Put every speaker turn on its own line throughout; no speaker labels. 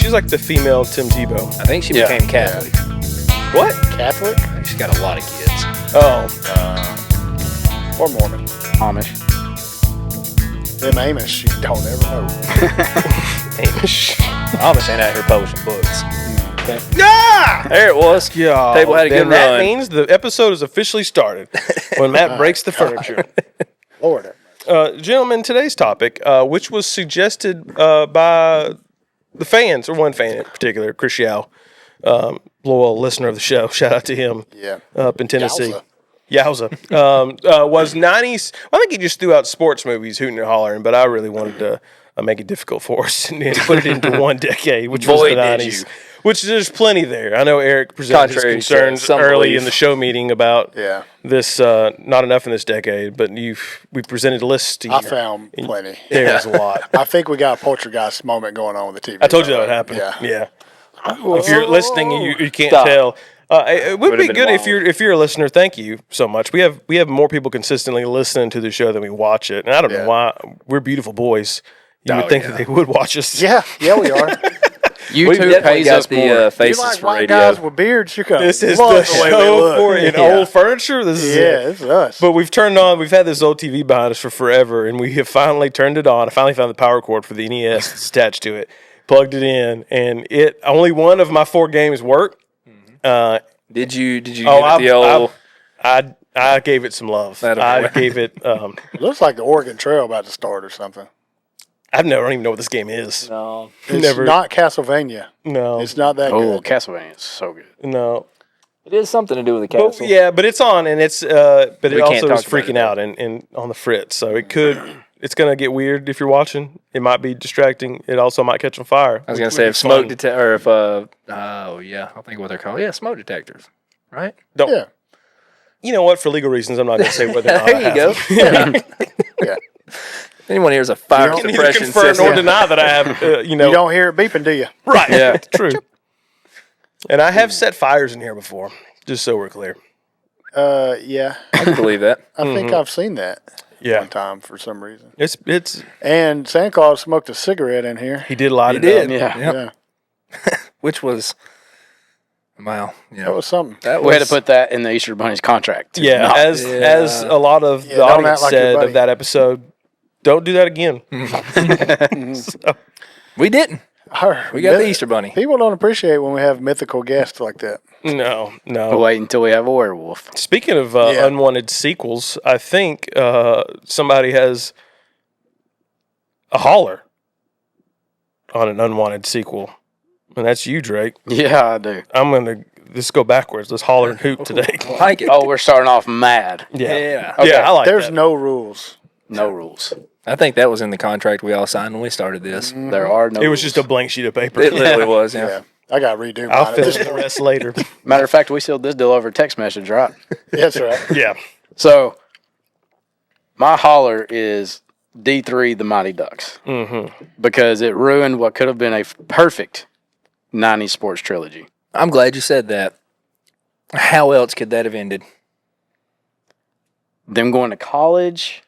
she's like the female Tim Tebow.
I think she became Catholic.
What?
Catholic?
I think she's got a lot of kids.
Oh.
Or Mormon.
Amish.
Them Amish, you don't ever know.
Amish.
Amish ain't out here publishing books.
Okay. Yeah!
There it was.
Yeah.
Table had a good
that
run.
means the episode is officially started when Matt breaks the furniture.
Lord.
Gentlemen, today's topic, which was suggested by the fans, or one fan in particular, Chris Yow, loyal listener of the show. Shout out to him.
Yeah.
Up in Tennessee.
Yowza.
Was 90s. I think he just threw out sports movies, Hoot'n and Holler'n, but I really wanted to make it difficult for us and put it into one decade, which was the 90s. Which there's plenty there. I know Eric presented his concerns early in the show meeting about this not enough in this decade, but we presented a list to you.
I found plenty.
There's a lot.
I think we got a poltergeist moment going on with the TV.
I told you that would happen. Yeah. If you're listening and you can't tell, it would be good if you're a listener. Thank you so much. We have more people consistently listening to the show than we watch it, and I don't know why. We're beautiful boys. You would think that they would watch us.
Yeah, we are.
YouTube pays us more.
Faces
you like
for
white
radio.
guys with beards? You
This is the show for old furniture. This is it.
This is us.
But we've had this old TV behind us for forever, and we have finally turned it on. I finally found the power cord for the NES that's attached to it, plugged it in, and only one of my 4 games worked.
Did you give it the old...
I gave it some love. I gave it...
It looks like the Oregon Trail about to start or something.
I don't even know what this game is.
No.
It's not Castlevania.
No.
It's not that
Oh,
good.
Castlevania is so good.
No.
It is something to do with the castle.
But it's on, and it's but it also
talk
is
about
freaking
it,
out and on the fritz. So it's going to get weird if you're watching. It might be distracting. It also might catch on fire.
I was going to say if smoke detector, or if I'll think of what they're called. Yeah, smoke detectors, right?
Yeah.
You know what? For legal reasons, I'm not going to say whether or not
There you go.
Yeah.
Anyone here's a fire
You can neither
suppression
confirm
system.
nor deny that I have,
You don't hear it beeping, do you?
Right.
Yeah.
True. And I have set fires in here before, just so we're clear.
Yeah.
I can believe that.
I think I've seen that one time for some reason.
It's
And Santa Claus smoked a cigarette in here.
he did light it
did.
up.
Yeah.
Yep.
Yeah.
Which was, well, yeah.
That was something.
We had to put that in the Easter Bunny's contract.
Yeah, as a lot of the
don't
audience
act like your
said
buddy.
of that episode, don't do that again. So,
We didn't. We got the Easter Bunny.
People don't appreciate when we have mythical guests like that.
no.
We'll wait until we have a werewolf.
Speaking of unwanted sequels, I think somebody has a holler on an unwanted sequel, and that's you, Drake.
Yeah, I do.
I'm going to go backwards. Let's holler and hoot today.
I like it.
Oh, we're starting off mad.
Yeah.
Okay.
Yeah, I like
There's
that.
no rules.
No rules.
I think that was in the contract we all signed when we started this.
There are no
It was
rules.
just a blank sheet of paper.
It literally was,
Yeah.
yeah.
I got to redo mine.
I'll fill in the rest later.
Matter of fact, we sealed this deal over text message, right?
That's right.
Yeah.
So, my holler is D3, the Mighty Ducks.
Mm-hmm.
Because it ruined what could have been a perfect 90s sports trilogy.
I'm glad you said that. How else could that have ended?
Them going to college,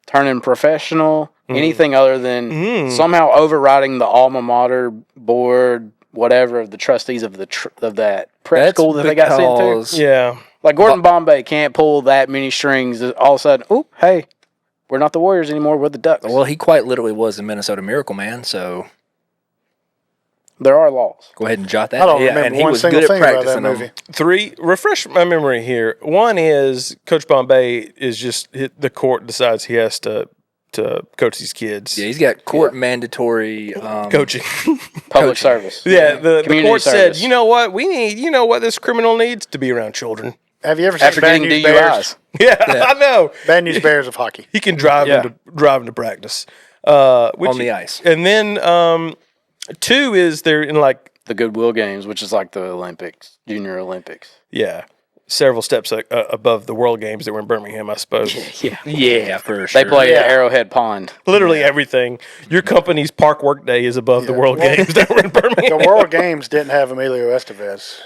turning professional, anything other than somehow overriding the alma mater board, whatever, of the trustees of that prep school that they got sent to.
Yeah.
Like Gordon Bombay can't pull that many strings. All of a sudden, oop, hey, we're not the Warriors anymore. We're the Ducks.
Well, he quite literally was the Minnesota Miracle Man, so
There are laws.
go ahead and jot that.
I don't
yeah,
remember
and he
one
was
single
good at
thing about that
practicing
movie.
them.
3, refresh my memory here. 1 is Coach Bombay is just the court decides he has to coach these kids.
Yeah, he's got court mandatory
Coaching.
Public service.
Yeah, the
Community
court
service.
said, you know what? What this criminal needs? To be around children.
Have you ever seen
After
Bad
getting
News
DUIs.
Bears?
Yeah, I know.
Bad News Bears of hockey.
He can drive
Yeah.
him to practice.
on the ice.
And then 2 is they're in
The Goodwill Games, which is like the Olympics, Junior Olympics.
several steps above the World Games that were in Birmingham, I suppose.
Yeah, for sure.
They play at Arrowhead Pond.
Literally everything. Your company's park work day is above the World Games that were in Birmingham.
The World Games didn't have Emilio Estevez.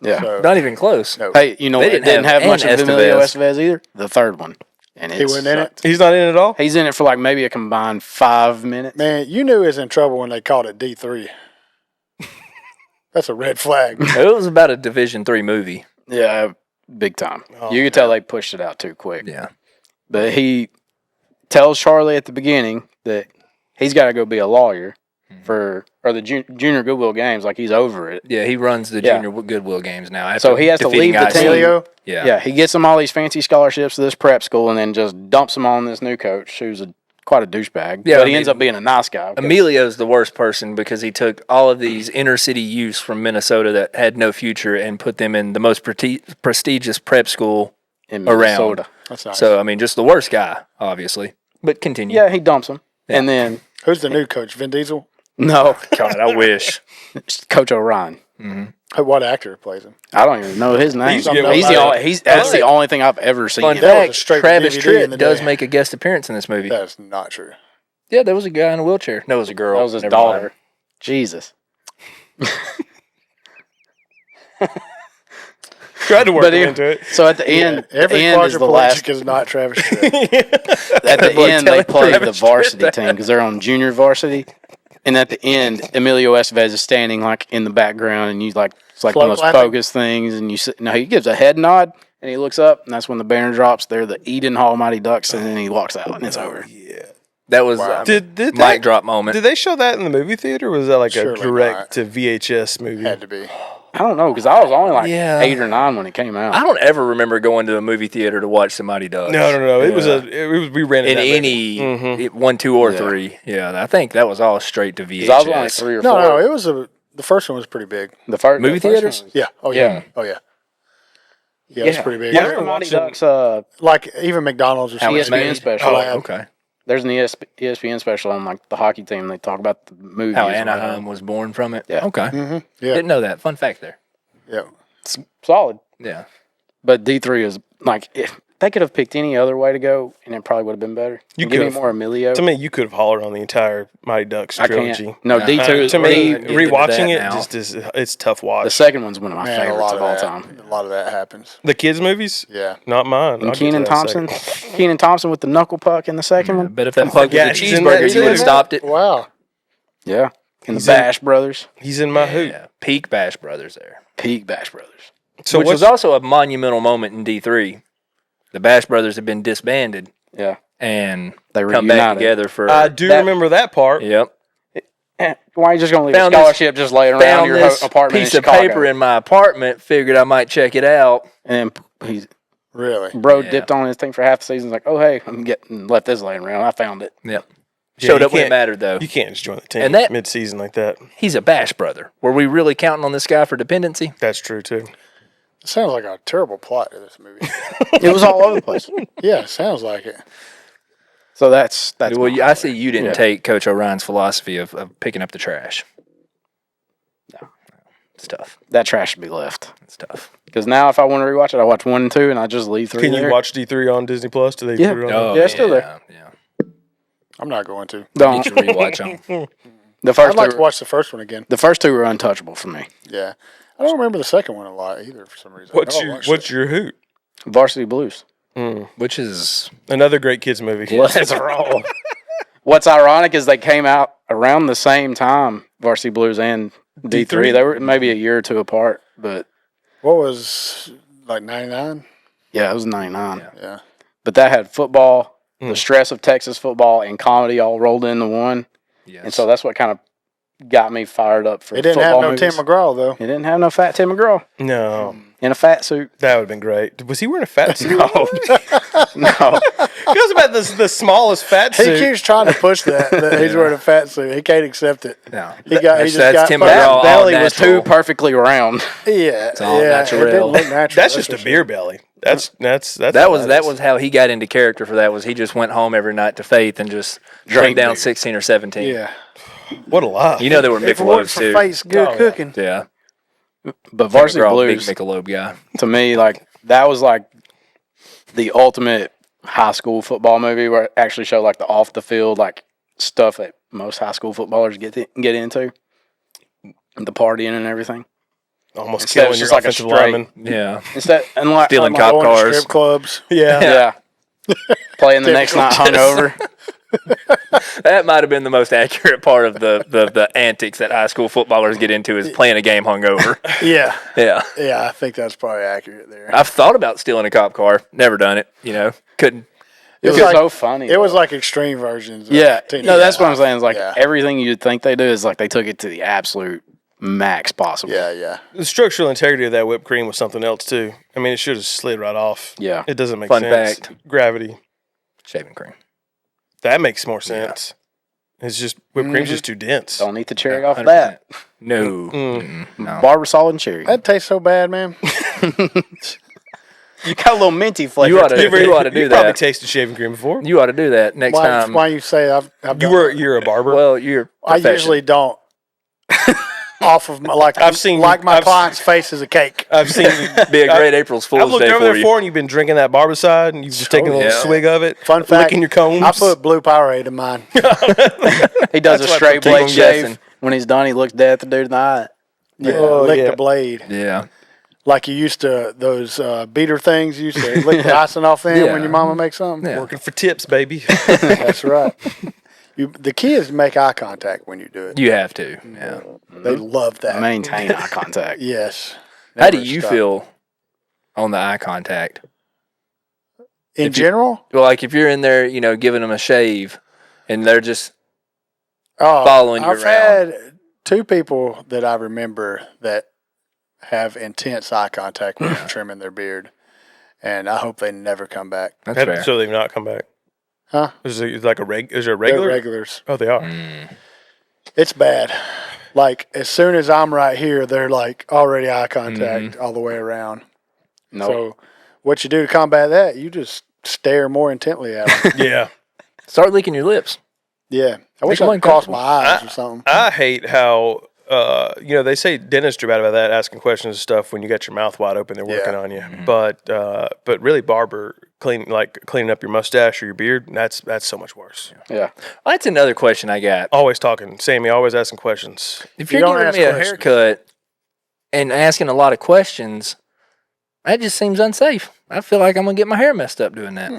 Yeah.
So,
Not even close.
no.
Hey, you know
They
what? It
didn't
didn't have
have
much
an
of Emilio
Estevez.
Estevez either. The third one. And
He wasn't in it?
He's not in it at all?
He's in it for like maybe a combined 5 minutes.
Man, you knew he was in trouble when they called it D3. That's a red flag.
It was about a Division III movie.
Yeah, big time.
Oh,
You could tell they pushed it out too quick.
Yeah.
But he tells Charlie at the beginning that he's got to go be a lawyer for the junior Goodwill Games. Like, he's over it.
Yeah, he runs the
Yeah.
junior Goodwill Games now.
So he has to
defeating
leave the team.
Emilio?
Yeah.
Yeah, he gets him all these fancy scholarships to this prep school and then just dumps them on this new coach who's quite a douchebag.
Yeah,
but
I
he ends
mean,
up being a nice guy.
Emilio's the worst person because he took all of these inner city youths from Minnesota that had no future and put them in the most prestigious prep school
in
around.
Minnesota.
That's nice.
So, I mean, just the worst guy, obviously. But continue.
Yeah, he dumps him. And then,
Who's the new coach? Vin Diesel?
no,
God, I wish.
Coach Orion.
What actor plays him?
I don't even know his name.
He's getting
That's the only thing I've ever seen.
Fun
That was a
fact,
straight
Travis
DVD in the
Tritt does
day.
make a guest appearance in this movie.
That is not true.
Yeah, there was a guy in a wheelchair. No, it was a girl.
That was his
Never mind.
daughter. Jesus.
Tried to work
But
him into it.
So at the end,
Every
the end is the last.
quadriplegic is not Travis Tritt.
At the
Boy,
end,
tell
they
him
play the
Travis
varsity
Tritt.
team because they're on junior varsity. And at the end, Emilio Estevez is standing like in the background, and you like it's like one of those
Float clapping?
focus things. And you sit, no, he gives a head nod, and he looks up, and that's when the banner drops. They're the Eden Almighty Ducks, and then he walks out, and it's over.
Yeah.
That was
Did
mic
that,
drop moment.
Did they show that in the movie theater? Or was that like
Surely
a direct to VHS movie?
Had to be.
I don't know because I was only like
Yeah.
8 or 9 when it came out.
I don't ever remember going to a movie theater to watch the Mighty Ducks.
No. It was
Yeah.
we rented
In
that
any
movie.
1, 2, or
Yeah.
3. Yeah, I think that was all straight to
'Cause I was only
VHS.
3 or 4.
No, it was the first one was pretty big.
The first
Movie
the first
theaters?
one was-
Yeah. Oh
Yeah.
yeah. Oh yeah. Yeah, it's pretty big.
Yeah, I
What's the
remember
Mighty
watching-
Ducks
Like even McDonald's or something.
ESPN special?
Oh,
Lab.
okay.
There's an ESPN special on like the hockey team. They talk about the movie.
How
as well.
Anaheim was born from it.
Yeah.
Okay.
Yeah.
Didn't know that. Fun fact there.
Yeah.
It's solid.
Yeah.
But D3 is like if they could have picked any other way to go, and it probably would have been better.
You
Give me
could've.
more Emilio.
To me, you could have hollered on the entire Mighty Ducks
I
trilogy.
can't. No,
Nah.
D2 is
To me,
Get into
rewatching
that
it
now.
just is it's tough watch.
the second one's one of my
Man, a
favorites
lot
of all
that.
time.
A lot of that happens.
The kids' movies,
Yeah.
not mine.
And
I'll get to
Keenan
that
Thompson,
second.
Keenan Thompson with the knuckle puck in the second
I
one.
bet if that puck
Yeah,
was a
he's in that
cheeseburger, you would have
too.
stopped it.
Wow.
Yeah, and the
He's in-
Bash Brothers,
He's in my hoot.
Yeah. Peak Bash Brothers there.
peak Bash Brothers.
So
Which
what's
was also a monumental moment in D3. The Bash Brothers had been disbanded
Yeah,
and
they
come back
reunited.
together for.
I do
that-
remember that part.
Yep.
Why are you just gonna leave
Found
a
this-
scholarship just laying around
Found
your
this
apartment
piece
in
of
Chicago?
paper in my apartment. Figured I might check it out.
And he's
Really?
bro
Yeah.
dipped on his thing for half the season. He's like, oh hey, I'm getting left this laying around. I found it.
Yep.
Yeah,
Showed
you
up when it
can't-
mattered though.
You can't just join the team
And that-
mid-season like that.
He's a Bash brother. Were we really counting on this guy for dependency?
That's true too.
It sounds like a terrible plot to this movie.
It was all over the place.
Yeah, it sounds like it.
So that's
Well, I see you didn't
Yeah.
take Coach Orion's philosophy of picking up the trash.
No.
It's tough.
that trash should be left.
It's tough.
Because now if I want to rewatch it, I watch 1 and 2, and I just leave 3.
Can
there.
you watch D3 on Disney Plus? Do they
Yeah.
put it on?
Oh,
Yeah, it's still there.
Yeah.
I'm not going to.
Don't.
You should rewatch them.
The first
I'd like
two,
to watch the first one again.
the first 2 were untouchable for me.
Yeah. I don't remember the second one a lot either for some reason. I know I watched it.
Your hoot?
Varsity Blues.
Which is
Another great kids movie.
Let's roll. What's ironic is they came out around the same time, Varsity Blues and D3. They were maybe a year or 2 apart, but
What was like 99?
yeah, it was 99.
Yeah.
But that had football, the stress of Texas football, and comedy all rolled into one.
yes.
And so that's what kind of got me fired up for
It didn't have
football
no
movies.
Tim McGraw though.
It didn't have no fat Tim McGraw
No,
in a fat suit.
that would have been great. Was he wearing a fat suit?
No.
It was about the smallest fat
He
suit.
keeps trying to push that he's wearing a fat suit. He can't accept it.
no.
He
That's
just got
Tim
fucking-
McGraw. all
Belly was
natural.
too perfectly round.
Yeah,
all
yeah.
natural.
It didn't look natural.
That's just
for
a
sure.
beer belly. That's
That was how he got into character for that. Was he just went home every night to Faith and just drank down
beer.
16 or 17.
Yeah.
what a lie.
You know there were
If it weren't
Michelobs
for
too.
face good
Oh, yeah.
cooking.
Yeah.
But Varsity
McGraw,
Blues,
big Michelob guy.
to me, like that was like the ultimate high school football movie where it actually showed like the off the field like stuff that most high school footballers get into, the partying and everything.
Almost
Instead,
killing
it's
your
just like a
offensive
straight-
lineman.
Yeah.
Instead, and
Stealing
like,
cop
Going to
cars.
strip clubs.
Yeah.
yeah, playing the next night hungover.
That might have been the most accurate part of the antics that high school footballers get into is playing a game hungover.
Yeah.
Yeah.
Yeah, I think that's probably accurate there.
I've thought about stealing a cop car. Never done it. Couldn't.
It was
like-
so funny.
It was
though.
like extreme versions. Of
Yeah.
Teen
No, that's
Wolf.
what I'm saying. It's like
Yeah.
everything you'd think they do is like they took it to the absolute max possible.
Yeah, yeah.
The structural integrity of that whipped cream was something else too. I mean, it should have slid right off.
Yeah.
It doesn't make
Fun
sense.
fact.
Gravity.
Shaving cream.
That makes more sense. It's just whipped cream's just too dense.
Don't eat the cherry off
100%.
that.
No.
Mm.
No.
Barber salt and cherry.
That tastes so bad, man.
You got a little minty flavor.
You ought to do
You've probably
that.
tasted shaving cream before.
You ought to do that next
Why,
time.
why you say I've
You're a barber.
Well, you're.
I usually don't. Off of my,
I've seen-
my
I've-
client's face is a cake.
I've seen.
be a great April's
I've
Fool's
looked
Day
over
for
there
you.
before, and you've been drinking that barbicide, and you've just taken a little
yeah.
swig of it.
Fun fact,
licking your combs.
I put blue Powerade in mine.
He does a
That's what
straight
keep 'em
blade shave.
guessing.
When he's done, he looks dead at the dude in the eye.
Yeah,
Oh,
lick
yeah.
the blade.
Yeah.
Like you used to, those beater things you used to lick the icing off in
Yeah.
when your mama makes something.
Yeah.
Working for tips, baby.
That's right. The key is to make eye contact when you do it.
You have to. Yeah.
They love that.
Maintain eye contact.
Yes.
How do
Never
you
stop.
feel on the eye contact?
In general?
Well, like if you're in there, giving them a shave, and they're just
Oh,
following you
I've
around.
had two people that I remember that have intense eye contact when they're trimming their beard, and I hope they never come back.
that's
Had-
fair.
So they've not come back.
Huh?
Is there like a is there a
They're
regular?
regulars.
Oh, they are.
Mm.
It's bad. Like as soon as I'm right here, they're like already eye contact all the way around.
No.
So what you do to combat that? You just stare more intently at them.
Yeah.
Start licking your lips.
Yeah, I wish
them
I could cross my
uncomfortable.
eyes or something.
I hate how they say dentists are bad about that, asking questions and stuff when you got your mouth wide open, they're working
Yeah.
on you. But really, barber cleaning up your mustache or your beard, that's so much worse.
Yeah.
That's another question I got.
Always talking, Sammy, always asking questions.
If
You
you're
don't
giving
ask
me a
questions.
haircut and asking a lot of questions, that just seems unsafe. I feel like I'm gonna get my hair messed up doing that.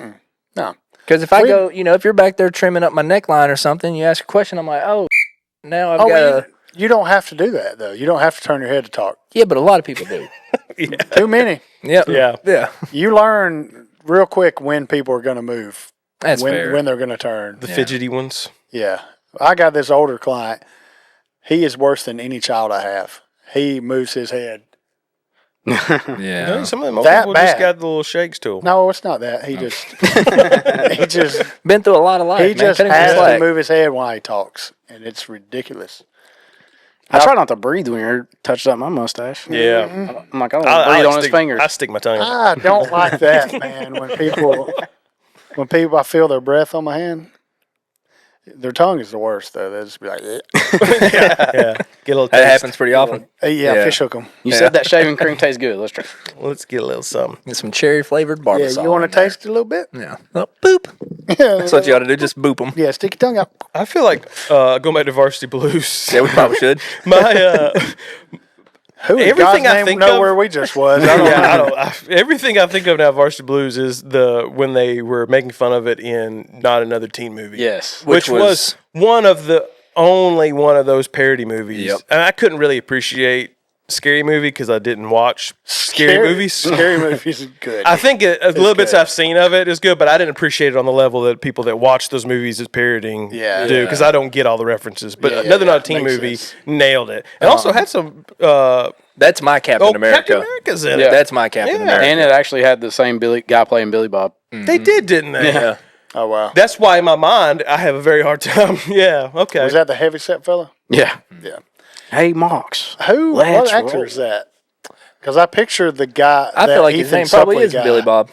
No,
Because if I
We-
go, if you're back there trimming up my neckline or something, you ask a question, I'm like, oh, now I've got
well, you don't have to do that though. You don't have to turn your head to talk.
yeah, but a lot of people do.
Too many.
Yep.
Yeah.
Yeah.
You learn real quick when people are going to move,
That's
when
fair.
when they're going to turn.
The fidgety ones.
Yeah, I got this older client. He is worse than any child I have. He moves his head.
yeah.
No, some of them old
That
people just
bad.
got the little shakes to them.
No, it's not that. He just he just
Been through a lot of life.
he
man.
just
Cut him some
has to
slack.
move his head while he talks, and it's ridiculous.
I try not to breathe when you're touched up my mustache.
Yeah.
I'm like, I don't want to breathe on his fingers.
I stick my tongue.
I don't like that, man. When people I feel their breath on my hand. Their tongue is the worst though. They just be like,
yeah. Get a little
That
taste.
happens pretty often.
hey, yeah,
Yeah.
fish hook 'em.
You said that shaving cream tastes good. Let's try.
Let's get a little something.
Get some cherry flavored
Yeah,
barbecue.
you want to taste it a little bit?
Yeah. Oh, boop. That's what you ought to do. Just boop them.
Yeah, stick your tongue out.
I feel like going back to Varsity Blues.
Yeah, we probably should.
My
Who in
Everything
God's
I
name
think
know
of-
where we just was? I don't know.
everything I think of now Varsity Blues is when they were making fun of it in Not Another Teen Movie.
Yes.
Which was one of those parody movies.
Yep.
And I couldn't really appreciate Scary Movie because I didn't watch scary movies.
Scary movies is good.
I think the little bits
good.
I've seen of it is good, but I didn't appreciate it on the level that people that watch those movies as parodying
Yeah.
do
Yeah.
because I don't get all the references. But
Yeah,
Another
yeah,
Not a Teen
makes
Movie
sense.
nailed it. And also had some
That's my Captain America.
Captain America's in
Yeah.
it.
That's my Captain
Yeah.
America.
And it actually had the same guy playing Billy Bob.
They did, didn't they?
Yeah.
Oh wow.
That's why in my mind I have a very hard time. Yeah, okay.
Was that the heavyset fella?
Yeah.
Yeah.
Hey, Mox.
Who?
Let's
What actor
roll.
is that? Because I picture the guy.
I
that
feel like his
Ethan
name probably
Suplee
is
guy.
Billy Bob.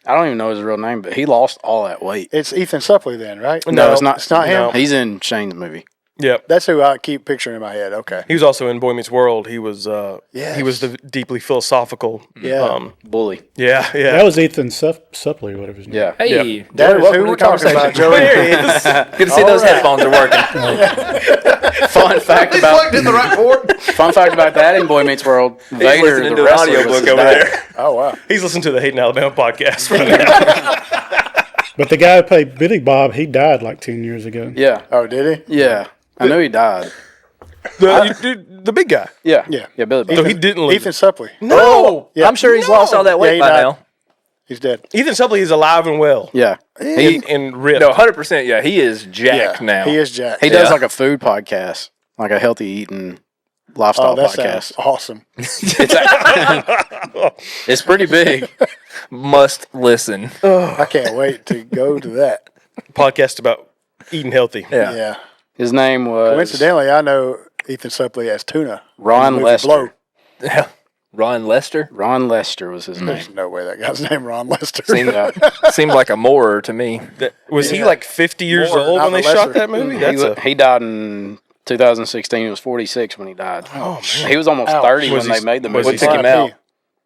I don't even know his real name, but he lost all that weight.
It's Ethan Suplee then, right?
No,
it's not.
It's not him.
No.
He's in Shane's movie.
Yep.
That's who I keep picturing in my head. Okay.
He was also in Boy Meets World. He was
Yes.
he was the deeply philosophical.
Yeah.
Bully.
Yeah, yeah.
That was Ethan Suplee, whatever his name.
Yeah.
Hey,
Yep.
That
Joey,
is
welcome
who
to
we're
the
talking about,
conversation.
Joey.
There he is.
Good to see those
right.
headphones are working.
Fun fact about
in the right port.
fun fact about that in Boy Meets World. Vader,
listening
the
to an
wrestler,
audiobook
was his
over
dad.
there.
Oh wow.
He's listening to the Hate in Alabama podcast right now.
But the guy who played Billy Bob, he died like 10 years ago.
Yeah.
Oh, did he?
Yeah. I knew he died.
The big guy.
Yeah.
Yeah.
Yeah, Billy Bob.
So he didn't lose.
Ethan Suplee.
No.
Yeah.
I'm sure he's lost all that weight
he
by
died.
now.
He's dead.
Ethan Suplee is alive and well.
Yeah.
And ripped.
No, 100%. Yeah, he is jacked now.
He is jacked.
He does
Yeah.
like a food podcast, like a healthy eating lifestyle
that
podcast.
sounds awesome.
It's pretty big.
Must listen.
I can't wait to go to that.
Podcast about eating healthy.
Yeah.
Yeah.
His name was
Coincidentally, I know Ethan Suplee as Tuna.
Ron
In the movie
Lester.
Blow.
Yeah. Ron Lester
Ron Lester was his name.
There's no way that guy's name Ron Lester.
seemed like a Moorer to me.
Was he like 50 years
More,
old
not
when they
the
shot
lesser.
that movie?
He died in 2016. He was 46 when he died.
Oh, man.
He was almost
Ouch.
30
Was
when
he-
they made the
was
movie.
he-
Took him out.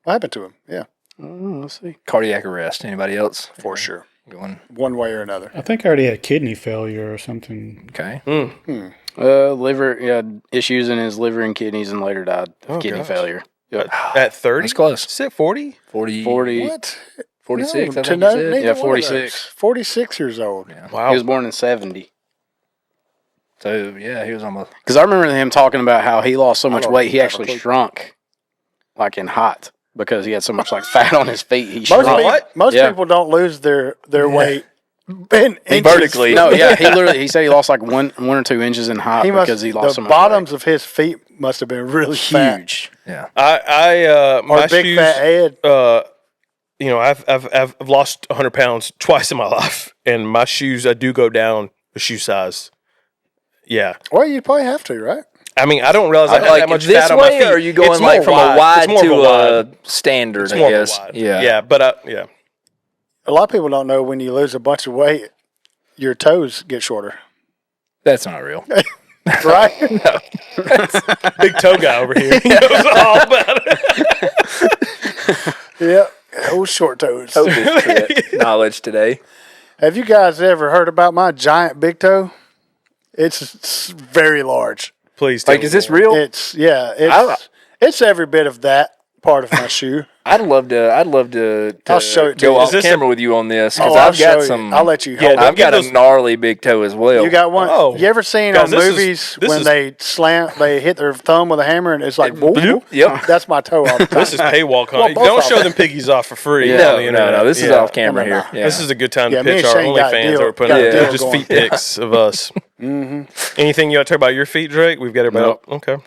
What happened to him? Yeah,
Let's see.
Cardiac arrest. Anybody else?
for sure.
Going.
One way or another.
I think I already had kidney failure or something.
Okay.
Liver, he had issues in his liver and kidneys and later died of kidney
gosh.
failure. Yep.
At 30?
That's close.
Is it 40?
40.
40.
46,
No,
I think you said.
neither
Yeah,
one of
46.
those. 46 years old.
Yeah.
Wow.
He was born in 70.
So, yeah, he was almost.
Because I remember him talking about how he lost so much
don't
weight, he
have a
actually
clue.
shrunk, like in height, because he had so much like fat on his feet. He
Most,
shrunk.
most
Yeah.
people don't lose their weight in inches.
Vertically.
No, yeah, he said he lost like one or 2 inches in height
He must,
because he lost so
the
much
bottoms of his feet must have been really
weight.
fat.
Huge.
Yeah.
Or
My
big
shoes,
fat head.
you know, I've lost 100 pounds twice in my life, and my shoes, I do go down a shoe size. Yeah.
Well, you probably have to, right?
I mean, I don't realize I have
Like
that much
this
fat on my
way,
feet.
or are you
It's
going
more
like from a wide
It's more
to
of a wide.
a standard,
It's
I
more of a
guess?
wide.
Yeah.
Yeah, but yeah.
A lot of people don't know when you lose a bunch of weight, your toes get shorter.
That's not real.
Right?
Big toe guy over here. He knows all about it.
Yeah. Those short toes.
Knowledge today.
Have you guys ever heard about my giant big toe? It's very large.
Please tell
Like,
me
is this
more.
real?
It's every bit of that part of my shoe.
I'd love to
I'll show it to
go
you.
off
Is this
camera with you on this because
I'll
I've
show
got
you.
some.
I'll let you.
Yeah,
hold
don't
I've
it.
give
got
those-
a gnarly big toe as well.
You got one?
Oh.
You ever seen
Guys,
on
this is-
movies
this
when
is-
they hit their thumb with a hammer and it's like, whoop, whoop?
Yep.
That's my toe all the time.
This is paywall content.
both
Don't
of
show
them.
them piggies off for free.
Yeah.
on the
No,
internet.
no. This is
Yeah.
off camera
No, no,
here.
no.
Yeah.
This is a good time
Yeah,
to
me and
pitch our
Shane got a
OnlyFans
deal-
that we're putting
got a
out.
deal
Just
going.
feet pics of us. Anything you want to talk about your feet, Drake? We've got about okay.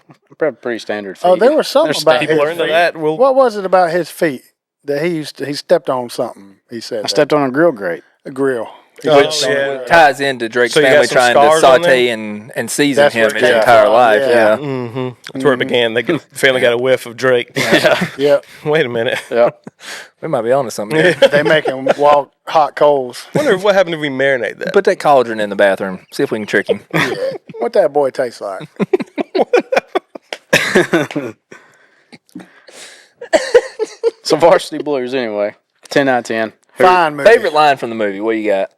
Pretty standard.
Oh,
feet.
there was something
They're
about
standard.
People
his
are into
feet.
that. We'll
What was it about his feet that he stepped on something? He said
I stepped on a grill grate.
a grill.
Which, yeah.
ties into Drake's
So you got
family
some
trying to
scars on
saute and season
That's
him
where it
his
came
entire
from,
life.
yeah.
Yeah.
That's where it began. The family got a whiff of Drake.
Yep,
Wait a minute.
Yeah.
We might be onto something. Here.
they make him walk hot coals.
Wonder what happened if we marinate that.
Put that cauldron in the bathroom. See if we can trick him.
What that boy tastes like?
So Varsity Blues, anyway. 10 out of 10.
Fine movie.
Favorite line from the movie? What you got?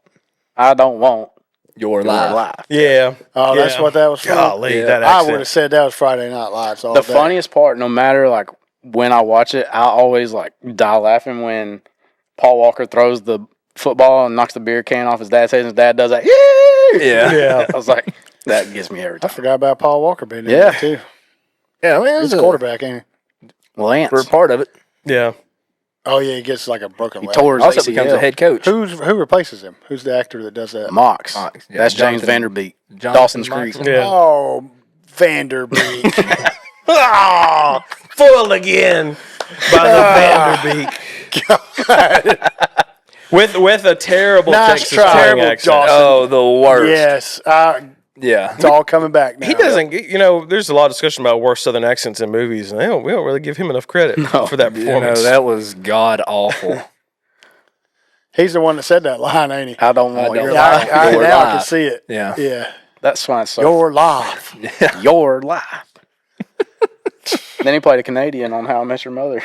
I don't want
Your
your
life.
life.
Yeah.
Oh, that's
Yeah.
what that was from.
Golly,
Yeah.
that
I
accent.
would have said that was Friday Night Lights. All
The
day.
funniest part, no matter like when I watch it, I always like die laughing when Paul Walker throws the football and knocks the beer can off his dad's head and his dad does that.
Yeah.
Yeah.
I was like, that gets me every
I
time.
forgot about Paul Walker being in
Yeah.
there too.
Yeah, I mean, it
He's
was
a quarterback, ain't he?
Lance.
We're part of it.
Yeah.
Oh yeah, he gets like a broken
He
leg.
tore his
Also
ACL.
becomes a head coach.
Who replaces him? Who's the actor that does that?
Mox.
Mox, yeah,
That's James
Jonathan-
Vanderbeek.
Jonathan
Dawson's
Mox.
Creek.
Yeah.
Oh, Vanderbeek.
Oh, foiled again by the Vanderbeek. With a terrible
Nice
Texas
try.
twang
Terrible
accent.
Dawson.
Oh, the worst.
Yes,
Yeah.
it's all coming back now.
He doesn't get, there's a lot of discussion about worst Southern accents in movies, and we don't really give him enough credit for that
You
performance.
know, that was god awful.
He's the one that said that line, ain't he?
I don't want
don't
your
want
life.
Now I
Your
can
life.
see it.
Yeah.
Yeah.
That's why it's so
Your life.
your life. Then he played a Canadian on How I Met Your Mother.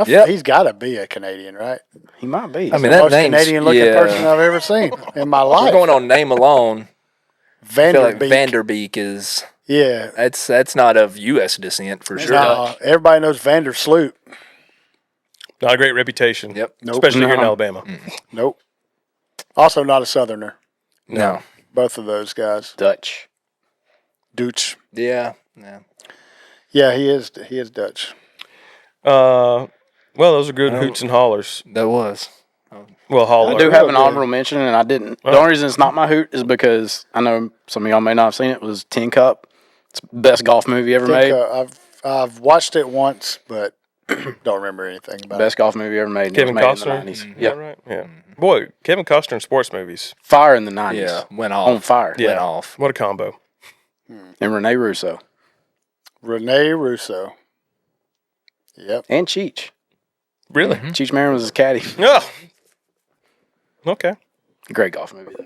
Yep.
He's got to be a Canadian, right?
He might be.
I mean,
The
that
most
name's
Canadian-looking person I've ever seen in my
We're
life.
going on name alone. I feel like
Vanderbeek.
Vanderbeek is
Yeah.
that's not of U.S. descent for sure.
No, everybody knows Vandersloot.
Not a great reputation.
Yep.
Nope.
Especially here in
No.
Alabama.
Nope. Also not a Southerner.
No.
Both of those guys.
Dutch.
Dutch.
Yeah.
Yeah, he is Dutch.
Well, those are good hoots and hollers.
That was.
Well, holler.
I do have an honorable mention, and I didn't. The only reason it's not my hoot is because I know some of y'all may not have seen it. Was Tin Cup. It's the best golf movie ever made.
I've watched it once, but don't remember anything about
Best golf movie ever made. and
Kevin
it was
Costner?
made in the 90s.
Yeah,
Yeah.
right. Yeah. Boy, Kevin Costner in sports movies.
Fire in the 90s.
Yeah. Went off.
On fire.
Yeah.
Went off.
What a combo.
And Rene Russo.
Rene Russo. Yep.
And Cheech.
Really?
Cheech Marin was his caddy.
Oh. Okay.
Great golf movie, though.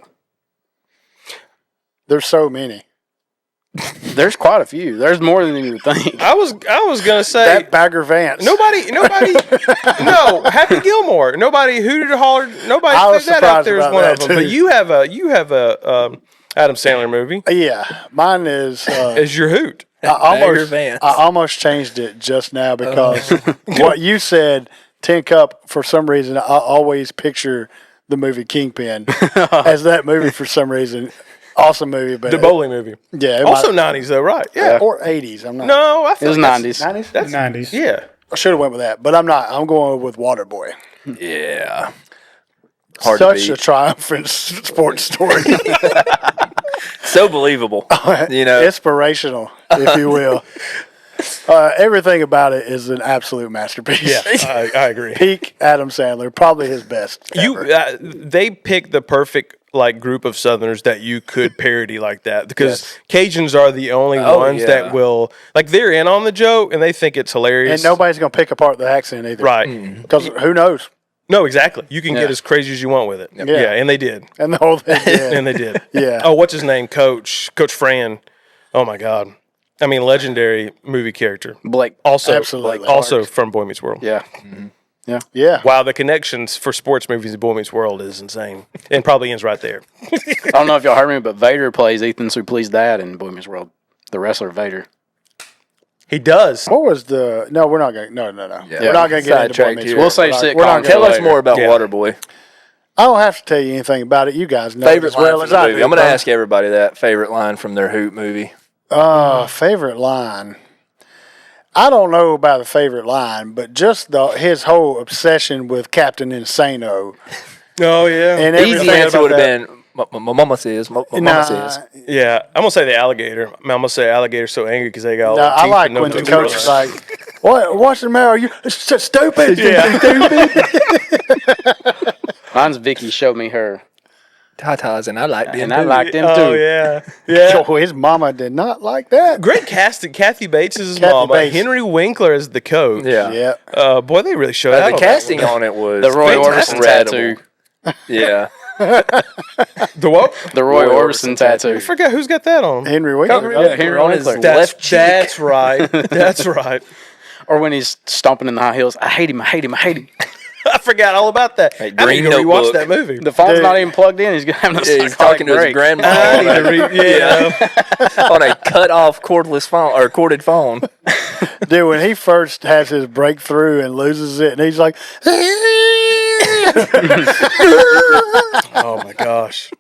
There's so many.
There's quite a few. There's more than you would think.
I was gonna say
That Bagger Vance.
nobody. No, Happy Gilmore. Nobody hooted or hollered. Nobody
I was
threw that out
surprised
there as
about
one
that,
of them.
too.
But you have a Adam Sandler movie
Yeah, mine is.
as your hoot.
Bagger Vance.
I almost changed it just now because what you said, Tin Cup. For some reason, I always picture the movie Kingpin as that movie for some reason. Awesome movie, but
The bowling movie.
yeah, it
Also
might,
90s though, right? Yeah.
or 80s. I'm not.
No, I
It
feel
was
like
90s.
90s.
That's
90s.
yeah.
I should have went with that, but I'm not. I'm going with Waterboy.
Yeah. Hard to
Such
beat.
a triumphant sports story.
So believable. You know.
Inspirational, if you will. Everything about it is an absolute masterpiece.
Yeah, I agree.
Peak Adam Sandler, probably his best.
You they picked the perfect group of Southerners that you could parody like that because Cajuns are the only ones
yeah.
that will they're in on the joke and they think it's hilarious.
And nobody's going to pick apart the accent either.
right?
Because who knows?
No, exactly. You can
Yeah.
get as crazy as you want with it.
Yeah.
Yeah, and they did,
And the whole thing. Yeah.
and they did.
Yeah.
Oh, what's his name? Coach Fran. Oh my God. I mean, legendary movie character.
Blake.
Also,
Absolutely.
also from Boy Meets World.
Yeah.
Yeah.
Wow, the connections for sports movies in Boy Meets World is insane, and probably ends right there.
I don't know if y'all heard me, but Vader plays Ethan Suplee's dad in Boy Meets World. The wrestler Vader.
He does.
What was the? No, we're not going. No.
Yeah.
We're not going to get into Boy
Sidetracked
Meets
here.
World.
We'll save
We're
sitcom
not gonna-
Tell us
later.
more about
Yeah.
Waterboy.
I don't have to tell you anything about it. You guys know it
Favorite
as well
line
as
from the
I
movie.
do.
I'm going to ask everybody that favorite line from their Hoot movie.
Favorite line. I don't know about a favorite line, but just his whole obsession with Captain Insano
Oh yeah.
and
Easy
everything
answer
about
would have
that.
been, my mama says, my mama
Nah,
says.
Yeah, I'm gonna say the alligator. I'm gonna say alligator's so angry because they got all
nah,
their
I
teeth
like
and no
when the
teeth.
coach is like, "What's the matter? Are you stupid?"
Mine's Vicky showed me her.
Tatas, and I like them
And I
too.
liked them
Oh
too.
yeah, yeah.
Oh, his mama did not like that.
Great casting. Kathy Bates is his
Kathy
mama.
Bates.
Henry Winkler is the coach.
Yeah.
Yeah.
Boy, they really showed out.
The
on
casting
that
on it was
The Roy
Fantastic.
Orbison tattoo.
Yeah.
one. The what?
The Roy
Roy
Orbison
Orbison
tattoo.
I forgot who's got that on.
Henry Winkler.
Yeah, Henry
on his
Winkler.
left cheek.
That's right. That's right.
Or when he's stomping in the high heels. I hate him. I hate him. I hate him.
I forgot all about that.
Hey,
I
Green
need to rewatch
Notebook.
that movie.
The phone's
Dude.
not even plugged in. He's having a
Yeah, he's
psychotic
talking to his
break.
grandma
I
on
need to
a, on a cut off cordless phone or corded phone.
Dude, when he first has his breakthrough and loses it, and he's like,
Oh my gosh.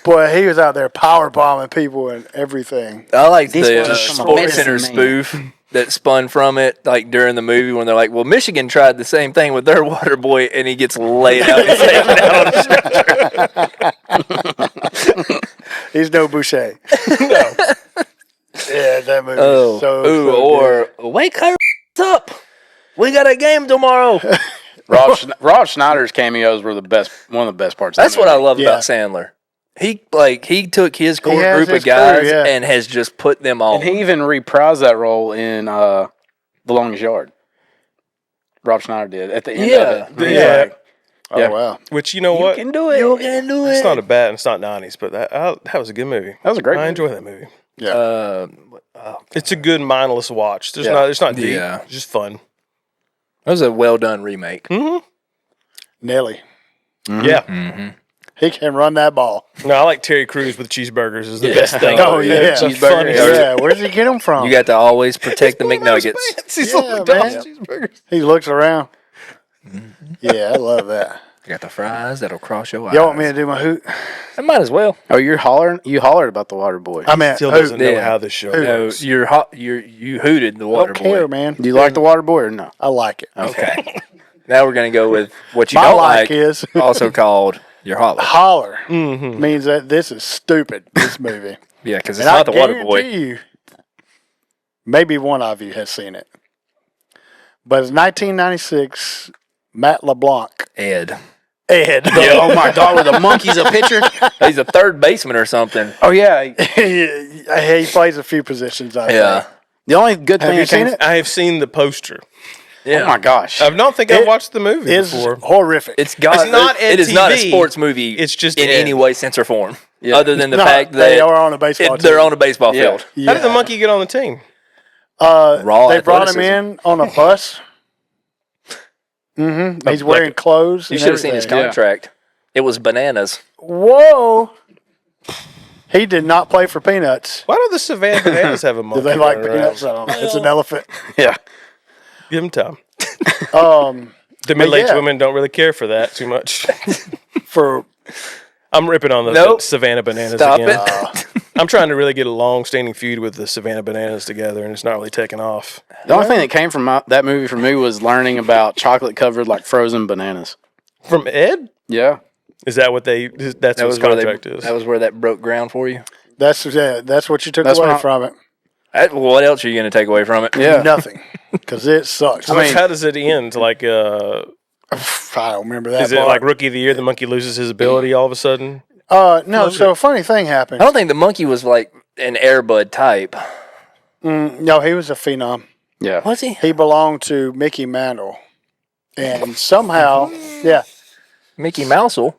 boy, he was out there power bombing people and everything.
I like
This
the
was just some
Sports
medicine,
Center
man.
spoof that spun from it, like during the movie when they're like, "Well, Michigan tried the same thing with their water boy," and he gets laid out and taken out on the stretcher.
He's no Boucher. No. Yeah, that movie.
Oh,
is so
or wake her up. We got a game tomorrow.
Rob Schneider's cameos were the best. One of the best parts.
That's
of
what
the
I
movie.
love
Yeah.
about Sandler. He took his core
has
group
his
of guys
crew, yeah.
and has just put them all.
And he even reprised that role in The Longest Yard. Rob Schneider did at the end
Yeah.
of it. He's
Yeah.
like,
Oh,
Yeah.
wow.
Which you know what?
you can do it.
You can do
It's
it.
not a bad. It's not 90s, but that was a good movie.
That was a great
I
movie.
enjoy that movie.
It's
It's a good mindless watch. There's
Yeah.
not. It's not deep.
Yeah.
It's just fun.
That was a well done remake.
Nelly.
Yeah.
He can run that ball.
No, I like Terry Crews with cheeseburgers. Is the best thing.
Oh, yeah.
It's the
Cheeseburgers.
funniest.
Yeah, where's he get them from?
You got to always protect the McNuggets.
These
Yeah,
little McDonald's
man.
cheeseburgers.
He looks around. Yeah, I love that.
I got the fries that'll cross your eyes.
Y'all want me to do my hoot?
I might as well.
Oh, you're hollering? You hollered about the Waterboy.
I mean,
Still
hoot.
doesn't know
Yeah.
how this show
No,
works.
you hooted the
I
water
don't care,
boy.
man.
Do you like the Waterboy or no?
I like it.
Okay. Now we're gonna go with what you
My
don't
like
like.
is
Also called your holler.
holler. Means that this is stupid, this movie.
Yeah, because it's
And
not the
I
water boy.
guarantee you, maybe one of you has seen it. But it's 1996, Matt LeBlanc.
Ed.
Ed.
Oh my God, with the monkey's a pitcher?
He's a third baseman or something.
Oh yeah.
he plays a few positions, I
Yeah.
think.
The only good thing
Have you
that came
seen it?
I have seen the poster.
Yeah.
Oh my gosh.
I don't think I've watched the movie
It's
before.
horrific.
It's got.
It's not
It is not a
TV.
sports movie.
It's just
in
Ed.
any way, sense, or form.
Yeah.
Other than the
No,
fact that
they are on a baseball team.
they're on a baseball
Yeah.
field.
Yeah.
How did the monkey get on the team?
Raw
They brought him
athleticism.
in on a bus. He's wearing clothes.
You
and
should have seen his
everything.
contract. It was bananas.
Whoa. He did not play for Peanuts.
Why do the Savannah Bananas have a
Do
monkey?
they like
running around?
Peanuts? I don't know. It's an elephant.
Yeah.
Give them time.
But
The middle-aged
yeah.
women don't really care for that too much.
For
I'm ripping on the
Nope.
Savannah Bananas
Stop
again.
it.
I'm trying to really get a long-standing feud with the Savannah Bananas together, and it's not really taking off.
The only thing that came from that movie for me was learning about chocolate covered like frozen bananas.
From Ed?
Yeah.
Is that what they? That's
That
what
was
his
where
contract
they,
is.
that was where that broke ground for you.
that's what you took
That's
away
what I-
from it.
What else are you going to take away from it?
Yeah.
Nothing, because it sucks.
So how does it end? Like,
I don't remember that.
is it
part.
like Rookie of the Year? The monkey loses his ability all of a sudden.
No. So a funny thing happened.
I don't think the monkey was like an Airbud type.
No, he was a phenom.
Yeah.
Was he?
He belonged to Mickey Mantle, and somehow,
Mickey Mousel.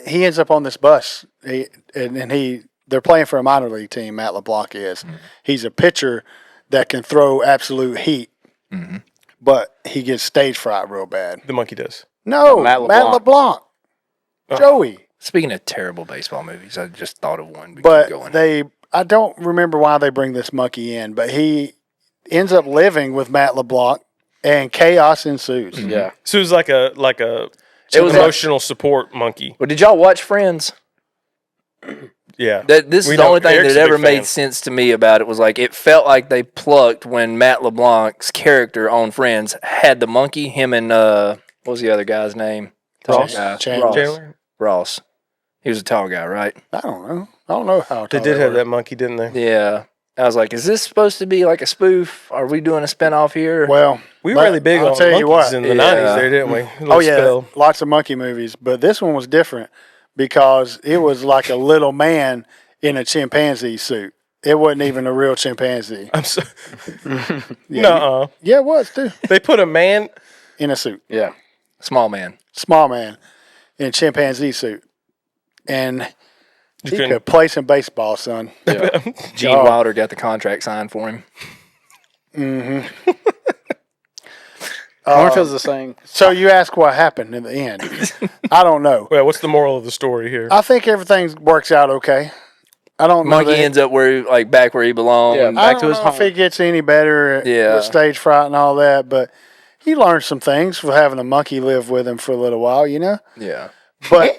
he ends up on this bus. They're playing for a minor league team. Matt LeBlanc is. He's a pitcher that can throw absolute heat, but he gets stage fright real bad.
The monkey does.
No,
Matt
Matt LeBlanc. Joey.
Speaking of terrible baseball movies, I just thought of one. Keep
But
going.
I don't remember why they bring this monkey in, but he ends up living with Matt LeBlanc, and chaos ensues.
Yeah.
So it was like a
It was
emotional support monkey.
Well, did y'all watch Friends?
Yeah.
This
We
is the
know
only thing
Eric's
that
a big
ever made
fan.
sense to me about it was like it felt like they plucked when Matt LeBlanc's character on Friends had the monkey. Him and what was the other guy's name? Tall
Ross.
guy.
Chandler.
Chandler?
Ross. He was a tall guy, right?
I don't know. I don't know how.
They
tall
did have
were.
that monkey, didn't they?
Yeah. I was like, is this supposed to be like a spoof? Are we doing a spinoff here?
Well,
We were
but
really big
I'll
on
tell you
monkeys
what.
in the
Yeah.
90s there, didn't we? A little
Oh yeah,
spell.
lots of monkey movies, but this one was different because it was like a little man in a chimpanzee suit. It wasn't even a real chimpanzee.
I'm so...
Yeah,
Nuh-uh.
Yeah, it was too.
They put a man...
In a suit,
Yeah.
Small man.
small man in a chimpanzee suit, and
You
he
couldn't-
could play some baseball, son.
Gene
Oh.
Wilder got the contract signed for him.
I wonder if it was the same.
So you ask what happened in the end? I don't know.
Well, what's the moral of the story here?
I think everything works out okay. I don't know.
Monkey
that-
ends up back where he belonged.
Yeah.
I
back
don't
to his
know if
home.
it gets any better
Yeah.
with stage fright and all that, but he learned some things from having a monkey live with him for a little while, you know.
Yeah.
But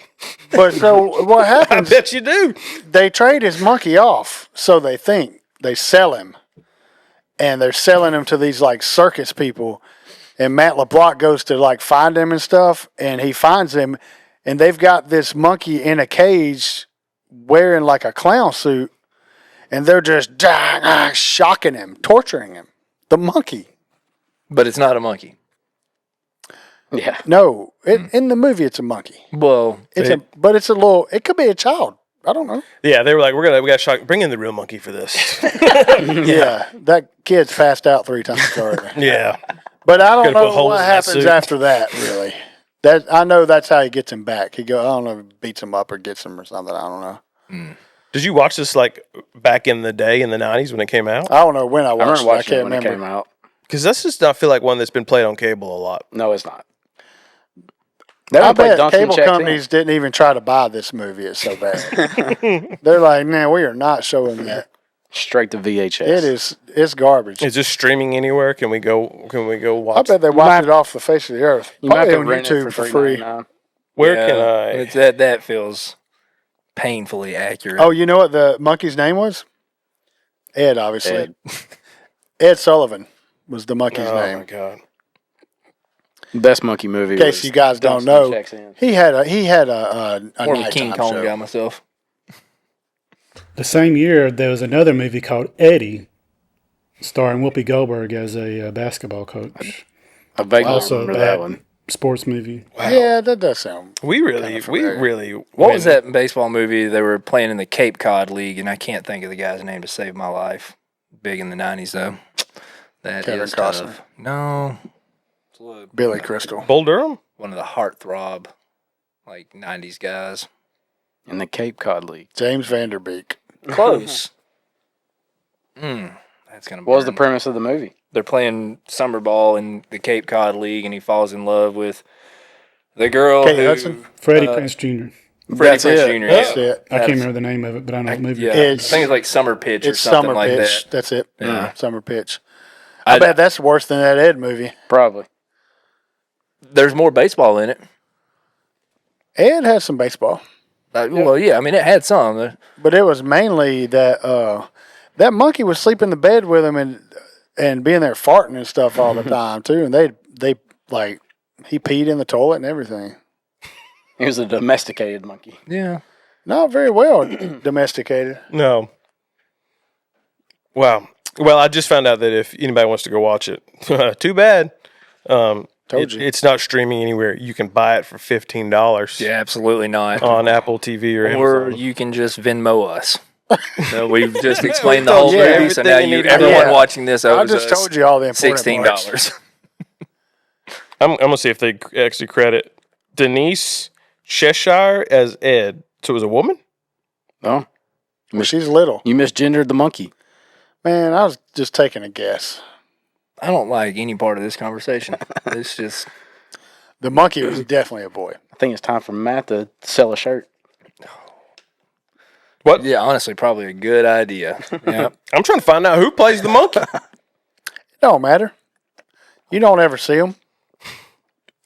so what
I
happens?
bet you do.
They trade his monkey off, so they think they sell him, and they're selling him to these like circus people. And Matt LeBlanc goes to like find him and stuff, and he finds him, and they've got this monkey in a cage wearing like a clown suit, and they're just shocking him, torturing him. The monkey.
But it's not a monkey.
Yeah.
No, in the movie it's a monkey.
Well,
But it's a little. It could be a child. I don't know.
Yeah, they were like, we got shocked. Bring in the real monkey for this.
Yeah, that kid's passed out 3 times already.
Yeah.
But I don't
Gotta put
know
holes
what
in that
happens
suit.
after that. Really, that I know that's how he gets him back. He go. I don't know if he beats him up or gets him or something. I don't know.
Did you watch this like back in the day in the 90s when it came out?
I don't know when I
I
watched
remember
it. I
watching it
can't
when it
remember.
came out.
Because that's just not feel like one that's been played on cable a lot.
No, it's not. They
I
don't play
bet
Duncan
cable
checked in.
companies didn't even try to buy this movie. It's so bad. They're like, nah, we are not showing that.
Straight to VHS.
It is. It's garbage.
Is this streaming anywhere? Can we go
I
watch?
bet they wiped it off the face of the earth.
You might
Probably
have
on
to rent
YouTube
it
for
for
free.
$3.99.
Where can I?
It's that feels painfully accurate.
Oh, you know what the monkey's name was? Ed, obviously.
Ed.
Ed Sullivan was the monkey's
Oh
name.
my god!
Best monkey movie.
In case you guys don't
Dunstan
know,
Checks In.
he had a
More of a King
nighttime
Kong
show.
guy myself.
The same year, there was another movie called Eddie, starring Whoopi Goldberg as a basketball coach.
I vaguely
Also,
remember
bad
that one.
sports movie.
Yeah, that does sound.
We really.
What was that baseball movie they were playing in the Cape Cod League? And I can't think of the guy's name to save my life. Big in the 90s, though. That
Kevin
is
Costner.
tough. No.
Billy Crystal.
Bull Durham?
One of the heartthrob, 90s guys.
In the Cape Cod League.
James Vanderbeek.
Close. That's going to
What was the premise of the movie?
They're playing summer ball in the Cape Cod League, and he falls in love with the girl
Kate
who...
Hudson?
Freddie Prinze Jr.
Freddie
That's
Prinze
it.
Jr.
That's
yeah.
it.
I can't remember the name of it, but I know the movie.
Yeah,
It's-
I think it's like Summer Pitch or
It's
something
Summer
like
Pitch.
that.
That's it.
Yeah.
Summer Pitch. I bet that's worse than that Ed movie.
Probably.
There's more baseball in it.
Ed had some baseball,
Well, yeah, I mean, it had some.
but it was mainly that that monkey was sleeping in the bed with him and being there farting and stuff all the time too. And they he peed in the toilet and everything.
He was a domesticated monkey.
Yeah.
Not very well domesticated.
No. Wow. Well, I just found out that if anybody wants to go watch it, too bad.
Told you.
It's not streaming anywhere. You can buy it for $15
Yeah, absolutely not.
on Apple TV or
Or
Amazon.
you can just Venmo us. So we've just explained the
told
whole
you
movie,
everything
so now
you need to
everyone
know.
watching this
I
owes
just
us
told you all the important parts.
$16.
I'm going to see if they actually credit Denise Cheshire as Ed. So it was a woman?
Oh,
Well, she's little.
you misgendered the monkey.
Man, I was just taking a guess.
I don't like any part of this conversation. It's just...
The monkey was definitely a boy.
I think it's time for Matt to sell a shirt.
What?
Yeah, honestly, probably a good idea. Yeah.
I'm trying to find out who plays the monkey.
It don't matter. You don't ever see them.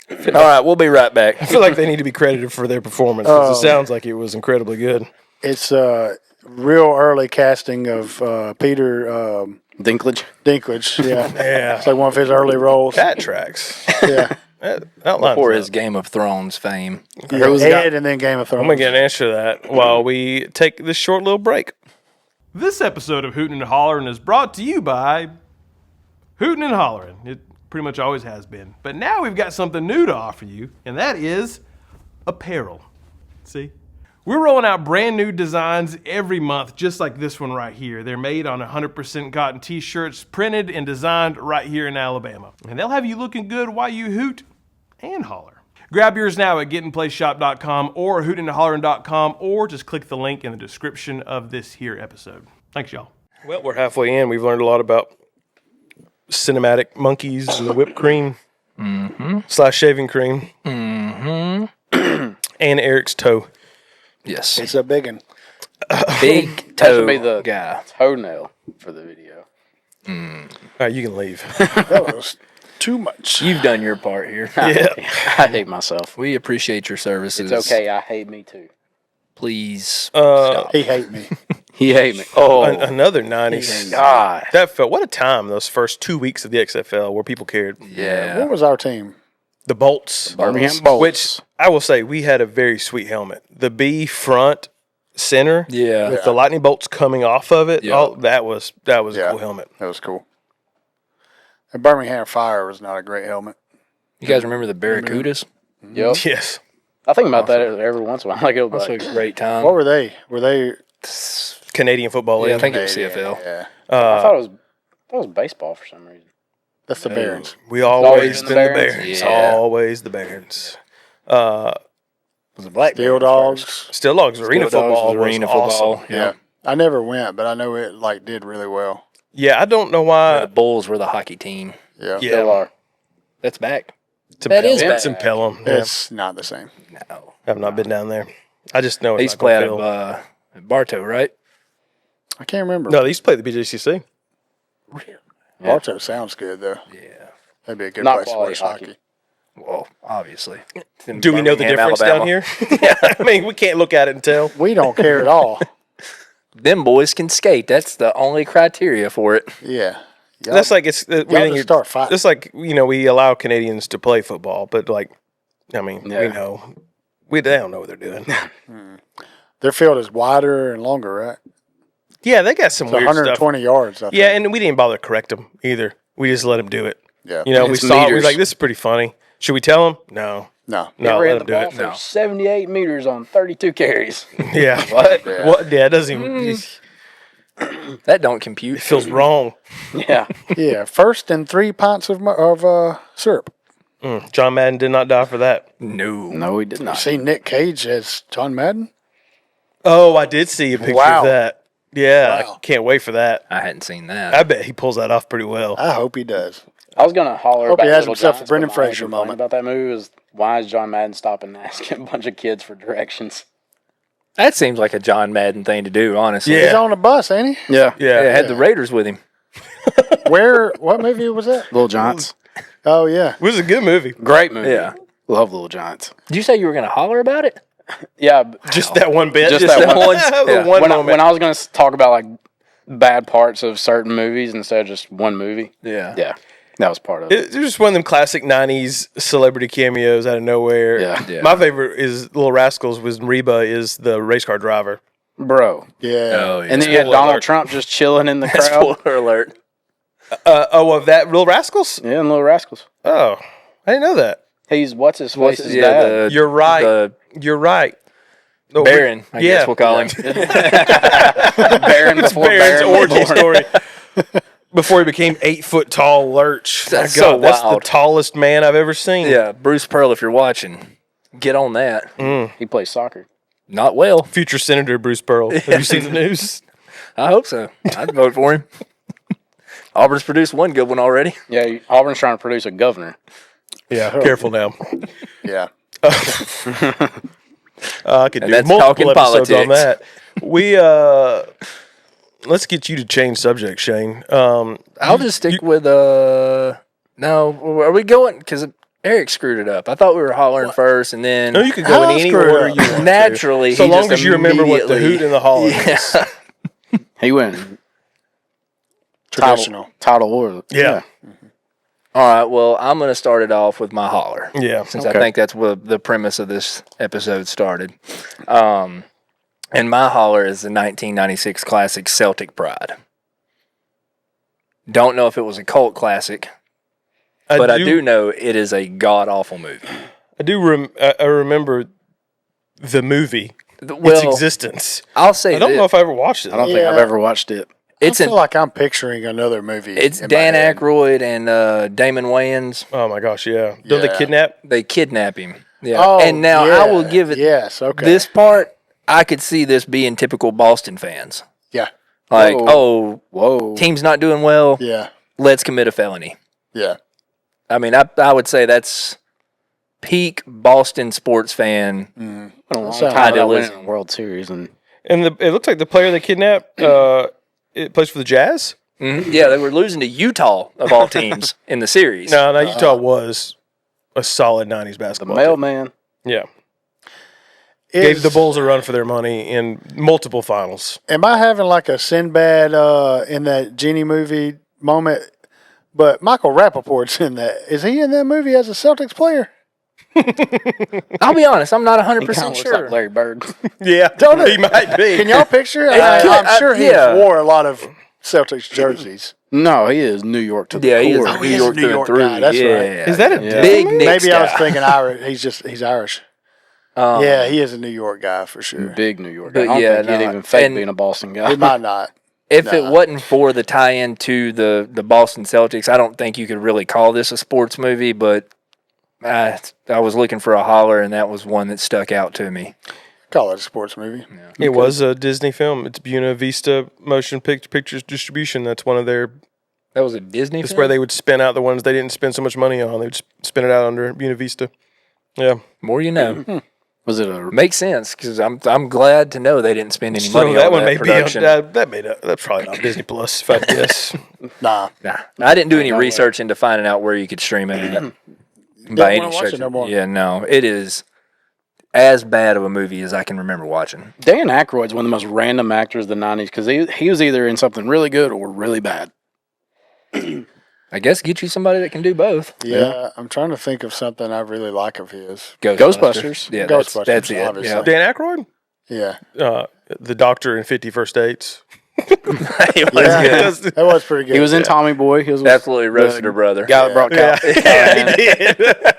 All right, we'll be right back.
I feel like they need to be credited for their performance 'cause it sounds like it was incredibly good.
It's real early casting of Peter
Dinklage.
Dinklage. Yeah.
Yeah.
It's like one of his early roles.
That tracks.
Yeah.
That lines
Before
up.
his Game of Thrones fame.
Yeah, Ed and then Game of Thrones.
I'm going to get an answer to that while we take this short little break. This episode of Hoot'n and Holler'n is brought to you by Hoot'n and Holler'n. It pretty much always has been. But now we've got something new to offer you, and that is apparel. See? We're rolling out brand new designs every month, just like this one right here. They're made on 100% cotton t-shirts, printed and designed right here in Alabama. And they'll have you looking good while you hoot and holler. Grab yours now at gettinplayshop.com or hootandhollerin.com, or just click the link in the description of this here episode. Thanks, y'all. Well, we're halfway in. We've learned a lot about cinematic monkeys and the whipped cream / shaving cream and Eric's toe.
Yes.
It's a big one.
Big
That should
toe
be the
guy.
toenail for the video.
All right, you can leave.
That was too much.
You've done your part here.
Yeah.
I hate myself.
We appreciate your services.
It's okay. I hate me too.
Please stop.
He hate me.
He hate me.
Another 90s.
God.
That felt, what a time, those first 2 weeks of the XFL where people cared.
Yeah.
What was our team?
The Bolts.
Birmingham Bolts.
Which, I will say, we had a very sweet helmet. The B front center
Yeah.
with the lightning bolts coming off of it.
Yeah.
Oh, that was a
Yeah.
cool helmet.
That was cool. The Birmingham Fire was not a great helmet.
You guys remember the Barracudas?
Yep.
Yes.
I think about that every once in a while. Like it'll be
That's a
like,
great time.
What were they? Were they?
Canadian Football League.
Yeah, I think it was CFL.
Yeah.
I thought it was baseball for some reason.
That's the Barons.
We always
always
been
the
the
Barons?
Barons.
Yeah.
Always the Barons.
Was it Black
Steel
Barons
Dogs.
first?
Still Dogs Arena
Steel Dogs
Football
was arena
was
football.
awesome.
Yeah. I never went, but I know it did really well.
Yeah, I don't know
The
why.
Bulls were the hockey team.
Yeah.
Yeah.
Still are.
That's back.
To
That is
Pelham.
back.
It's in Pelham. Yeah.
It's not the same.
No.
I've not been down there. I just know
They
it's
used to play
not
out
gonna
of Bartow, right?
I can't remember.
No, they used to play at the BJCC.
Bartow sounds good, though.
Yeah.
That'd be a good
Not
place to
quality
watch
hockey.
hockey.
Well, obviously. It's in
Do we know the
Birmingham,
difference
Alabama.
down here? I mean, we can't look at it and tell.
We don't care at all.
Them boys can skate. That's the only criteria for it.
Yeah. Y'all-
That's like it's. We
y'all
think
just
it's
start fighting.
It's like we allow Canadians to play football, but like, I mean, we
Yeah.
know they don't know what they're doing.
Their field is wider and longer, right?
Yeah, they got some
It's
weird stuff.
120 yards, I think.
Yeah, and we didn't bother to correct them either. We just let them do it.
Yeah.
You know, we
It's
saw it. We was
meters.
like, this is pretty funny. Should we tell them? No.
No.
No,
Ran
let
the
them do
ball
it.
for
No.
78 meters on 32 carries.
Yeah.
What?
Yeah.
What? Yeah, it doesn't even.
That don't compute.
It feels wrong.
Yeah.
Yeah. First and 3 pints of syrup.
John Madden did not die for that.
No.
No, he did
You
not.
seen Nick Cage as John Madden?
Oh, I did see a picture
Wow.
of that. Yeah,
Wow.
I can't wait for that.
I hadn't seen that.
I bet he pulls that off pretty well.
I hope he does.
I was going to holler
Hope
about
he has
Little
himself a
Giants,
Brendan
but my only
Fraser
complaint
moment.
about that movie was, why is John Madden stopping and asking a bunch of kids for directions?
That seems like a John Madden thing to do, honestly.
Yeah.
He's on the bus, ain't he?
Yeah.
Yeah.
Yeah, had the Raiders with him.
What movie was that?
Little Giants.
Oh, yeah.
It was a good movie.
Great movie.
Yeah.
Love Little Giants.
Did you say you were going to holler about it?
Yeah.
Just that one bit.
Just that one.
the
Yeah.
one
When
moment.
I was going to talk about like bad parts of certain movies instead of just one movie.
Yeah.
Yeah. That was part of it.
It's just one of them classic 90s celebrity cameos out of nowhere.
Yeah.
My favorite is Little Rascals was Reba is the race car driver.
Bro.
Yeah.
Oh, yeah.
And then you had
Spoiler
Donald
alert.
Trump just chilling in the crowd.
Spoiler alert.
Of that Little Rascals?
Yeah, and Little Rascals.
Oh, I didn't know that.
He's what's his face's
Yeah,
dad.
You're right.
The
You're right. Oh,
Baron, I
yeah.
guess we'll call him.
Baron before
Baron's
Baron
origin
was born.
story. Before he became 8-foot tall Lurch.
That's
My
so
God, that's the
wild.
tallest man I've ever seen.
Yeah, Bruce Pearl, if you're watching, get on that.
He plays soccer.
Not well.
Future Senator Bruce Pearl. Have you seen the news?
I hope so. I'd vote for him. Auburn's produced one good one already.
Yeah, Auburn's trying to produce a governor.
Yeah, careful now.
Yeah.
I could
And
do
that's
multiple
talking
episodes on
politics.
that. We let's get you to change subject, Shane.
I'll just stick with no. Are we going? Because Eric screwed it up. I thought we were hollering first, and then
No, you could go
How
in any
screwed
order
up?
you want.
naturally,
So
he
long
just
as you remember what the
immediately-
Hoot and the Holler'n is.
Yeah.
He went
Traditional.
title order.
Yeah.
All right. Well, I'm going to start it off with my holler.
Yeah.
Since
Okay.
I think that's what the premise of this episode started. And my holler is the 1996 classic Celtic Pride. Don't know if it was a cult classic, but I do know it is a god awful movie.
I remember the movie, its
Well,
existence.
I'll say
I don't know if I ever watched it.
I don't think
Yeah.
I've ever watched it.
it's
I feel like I'm picturing another movie.
it's
in my
Dan
head.
Aykroyd and Damon Wayans.
Oh my gosh, yeah. Don't they
Yeah.
kidnap?
They kidnap him. Yeah.
Oh,
and now
yeah.
I will give it
Yes, okay.
this part. I could see this being typical Boston fans.
Yeah.
Like,
Whoa. Whoa.
team's not doing well.
Yeah.
Let's commit a felony.
Yeah.
I mean, I would say that's peak Boston sports fan.
Been a long
Sounds
time without
idealism.
winning a World Series, and
And it looks like the player they kidnapped it plays for the Jazz.
Yeah, they were losing to Utah of all teams in the series.
No, Utah was a solid 90s
the
basketball team.
mailman.
Yeah.
Is-
Gave the Bulls a run for their money in multiple finals.
Am I having like a Sinbad in that Genie movie moment? But Michael Rappaport's in that. Is he in that movie as a Celtics player?
I'll be honest, I'm not
He kind
100%
of looks
sure.
like Larry Bird.
Yeah,
Don't it?
he might be.
Can y'all picture?
could-
I'm sure he
yeah.
wore a lot of Celtics jerseys.
No, he is New York to the
Yeah, he is
core.
Oh,
New
he is a
York
New
through and
York
through.
guy, that's
yeah.
right.
Is that a
Yeah.
big Knicks
Maybe I was
guy.
thinking Irish. He's Irish. Yeah, he is a New York guy for sure.
Big New York.
But
I don't
yeah,
think he'd
no,
even fake
and-
being a Boston guy.
He might not.
If it
Nah.
wasn't for the tie-in to the Boston Celtics, I don't think you could really call this a sports movie, but I was looking for a holler, and that was one that stuck out to me.
Call it a sports movie.
It was a Disney film. It's Buena Vista Motion Pictures Distribution. That's one of their.
That was a Disney
That's
film?
where they would spin out the ones they didn't spend so much money on. They would spin it out under Buena Vista. Yeah.
More you know.
Was it a?
Makes sense because I'm glad to know they didn't spend any
So
money
that
on
one
that
may
production.
be on, that's probably not Disney Plus if I guess.
Nah.
Nah, I didn't do any
No way.
research into finding out where you could stream it.
Didn't
By any
wanna watch
stretch.
it no more.
Yeah, no, it is as bad of a movie as I can remember watching.
Dan Aykroyd's one of the most random actors of the '90s because he was either in something really good or really bad.
I guess get you somebody that can do both.
Yeah, I'm trying to think of something I really like of his.
Ghostbusters.
Yeah,
Ghostbusters,
that's it.
obviously.
Yeah.
Dan Aykroyd,
Yeah.
the Doctor in 50 First Dates.
It was
Yeah,
good.
that was pretty good.
He was in Tommy Boy. He was with
Absolutely roasted her brother.
guy that brought
Yeah,
cow.
yeah, he did.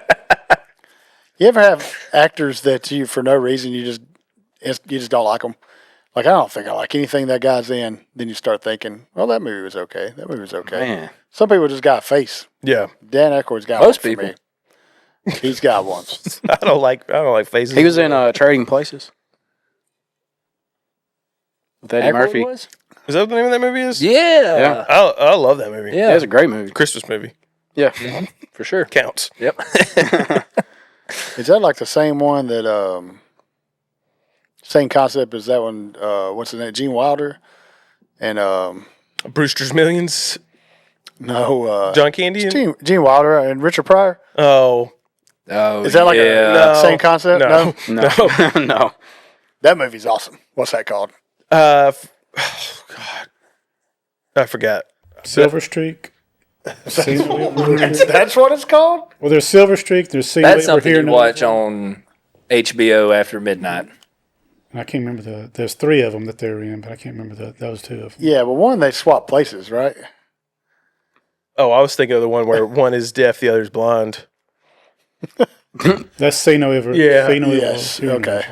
You ever have actors that you, for no reason, you just don't like them? Like, I don't think I like anything that guy's in. Then you start thinking, well, that movie was okay. That movie was okay.
Man.
Some people just got a face.
Yeah,
Dan Aykroyd's got
Most
one for
people.
me. He's got one.
I don't like faces.
He was in Trading Places with Eddie
Aykroyd
Murphy.
was?
Is that what the name of that movie is?
Yeah.
I love that movie.
Yeah.
Yeah, it's a great movie.
Christmas movie
Yeah.
For sure.
counts.
Yep.
Is that like the same one that, same concept as that one, what's the name? Gene Wilder? And,
Brewster's Millions.
no,
John Candy.
Gene Wilder and Richard Pryor.
Oh
Oh,
Is that like
yeah.
No.
same concept?
No.
No.
No.
That movie's awesome. What's that called?
oh God, I forgot.
Silver Streak. See No Evil.
That's what it's called?
Well, there's Silver Streak. There's See
That's
No Evil,
something
Hear
you
No
watch
Evil.
on HBO after midnight.
I can't remember there's three of them that they're in, but I can't remember those two of them.
Yeah, but one they swap places, right?
Oh, I was thinking of the one where one is deaf, the other's blind.
That's See No Evil.
Yeah.
See No Evil,
Yes.
Hear No
Okay.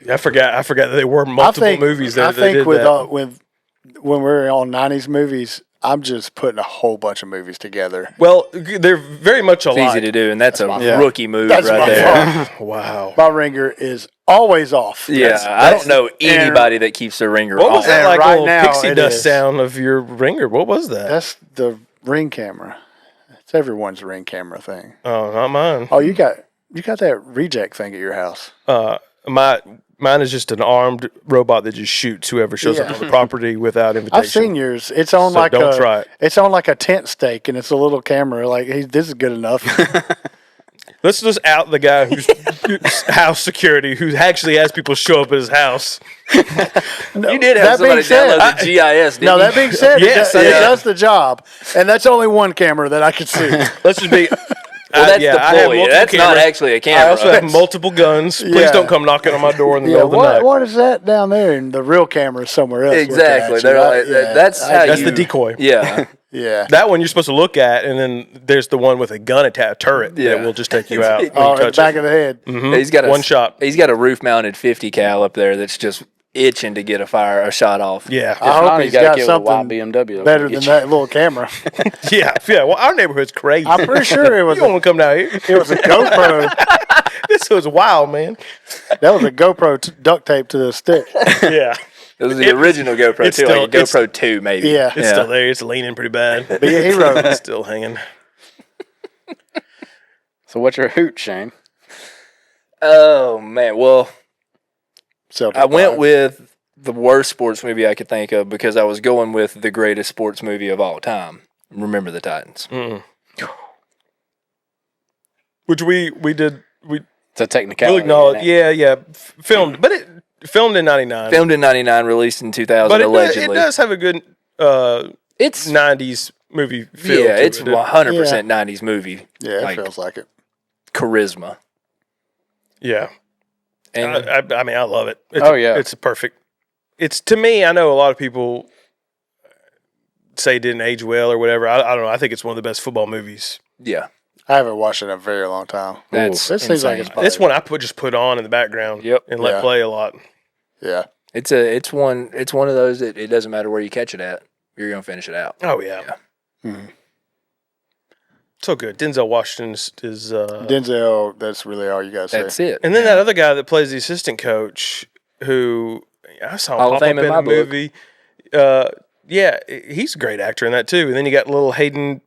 I forgot that there were multiple movies that
I think
did
with
that.
when we're on '90s movies, I'm just putting a whole bunch of movies together.
Well, they're very much
It's
alike.
easy to do, and that's a
fault.
rookie move
That's
right
my
there.
fault.
Wow.
My ringer is always off.
Yeah, I don't know anybody that keeps their ringer
What was
on.
that
And
like
right
little
now
pixie
it
dust
is.
sound of your ringer? What was that?
That's the Ring camera. It's everyone's Ring camera thing.
Oh, not mine.
Oh, you got that reject thing at your house.
Mine is just an armed robot that just shoots whoever shows up
Yeah.
on the property without invitation.
I've seen yours. It's on
So
like
don't try it.
It's on like a tent stake, and it's a little camera. Like, hey, this is good enough.
Let's just out the guy who's house security who actually has people show up at his house.
You did have
That being
somebody
said,
download the GIS, didn't
No,
you?
that being said,
Yes,
it
yeah.
does the job, and that's only one camera that I can see.
Let's just be.
Well, that's
I
the
have
ploy.
multiple
That's not
cameras.
actually a
I
camera.
also have multiple guns. Please
Yeah.
don't come knocking on my door in the
Yeah,
middle of the night.
what is that down there? And the real camera is somewhere else. looking
Exactly.
at
They're
you.
like, that's how
That's
you,
the decoy.
Yeah.
Yeah.
That one you're supposed to look at, and then there's the one with a gun attached turret
Yeah.
that will just take you out. when
Oh,
you
in the
touch
back
it.
of the head.
Mhm.
He's got
one shot.
He's got a roof mounted 50 cal up there that's just itching to get a shot off.
Yeah,
I hope
Not,
he's
you gotta
got
kill
something
a wild BMW.
better than that little camera.
yeah. Well, our neighborhood's crazy.
I'm pretty sure it was
You don't want to come down here.
it was a GoPro.
This was wild, man.
That was a GoPro duct tape to the stick.
Yeah,
It was the original GoPro
it's
too,
still-
like a GoPro 2 maybe.
Yeah.
it's still there. It's leaning pretty bad.
Be a hero.
It's still hanging.
So what's your hoot, Shane?
Oh man, well,
Celtic
I went
Pride.
with the worst sports movie I could think of because I was going with the greatest sports movie of all time. Remember the Titans.
Which we did.
It's a technicality.
We'll acknowledge.
isn't it?
Yeah. Filmed, but it filmed in '99.
Filmed in '99, released in 2000,
But it
allegedly.
does have a good
It's
'90s movie feel.
yeah,
to
it's
it.
100% '90s movie.
Yeah, it
like,
feels like it.
charisma.
Yeah.
And
I mean, I love it.
Oh, yeah.
It's perfect. It's, to me, I know a lot of people say it didn't age well or whatever. I don't know. I think it's one of the best football movies.
yeah,
I haven't watched it in a very long time.
that's
This seems like
insane.
it's probably,
It's one I just put on in the background.
Yep.
And let
Yeah.
play a lot.
yeah.
It's one of those that it doesn't matter where you catch it at, you're gonna finish it out.
Oh, yeah. So good. Denzel Washington is
Denzel, that's really all you got to
That's
say.
it.
and then that other guy that plays the assistant coach who I saw him
Hall of
pop up
Fame in
in
my
a
book.
movie. Yeah, he's a great actor in that too. And then you got little Hayden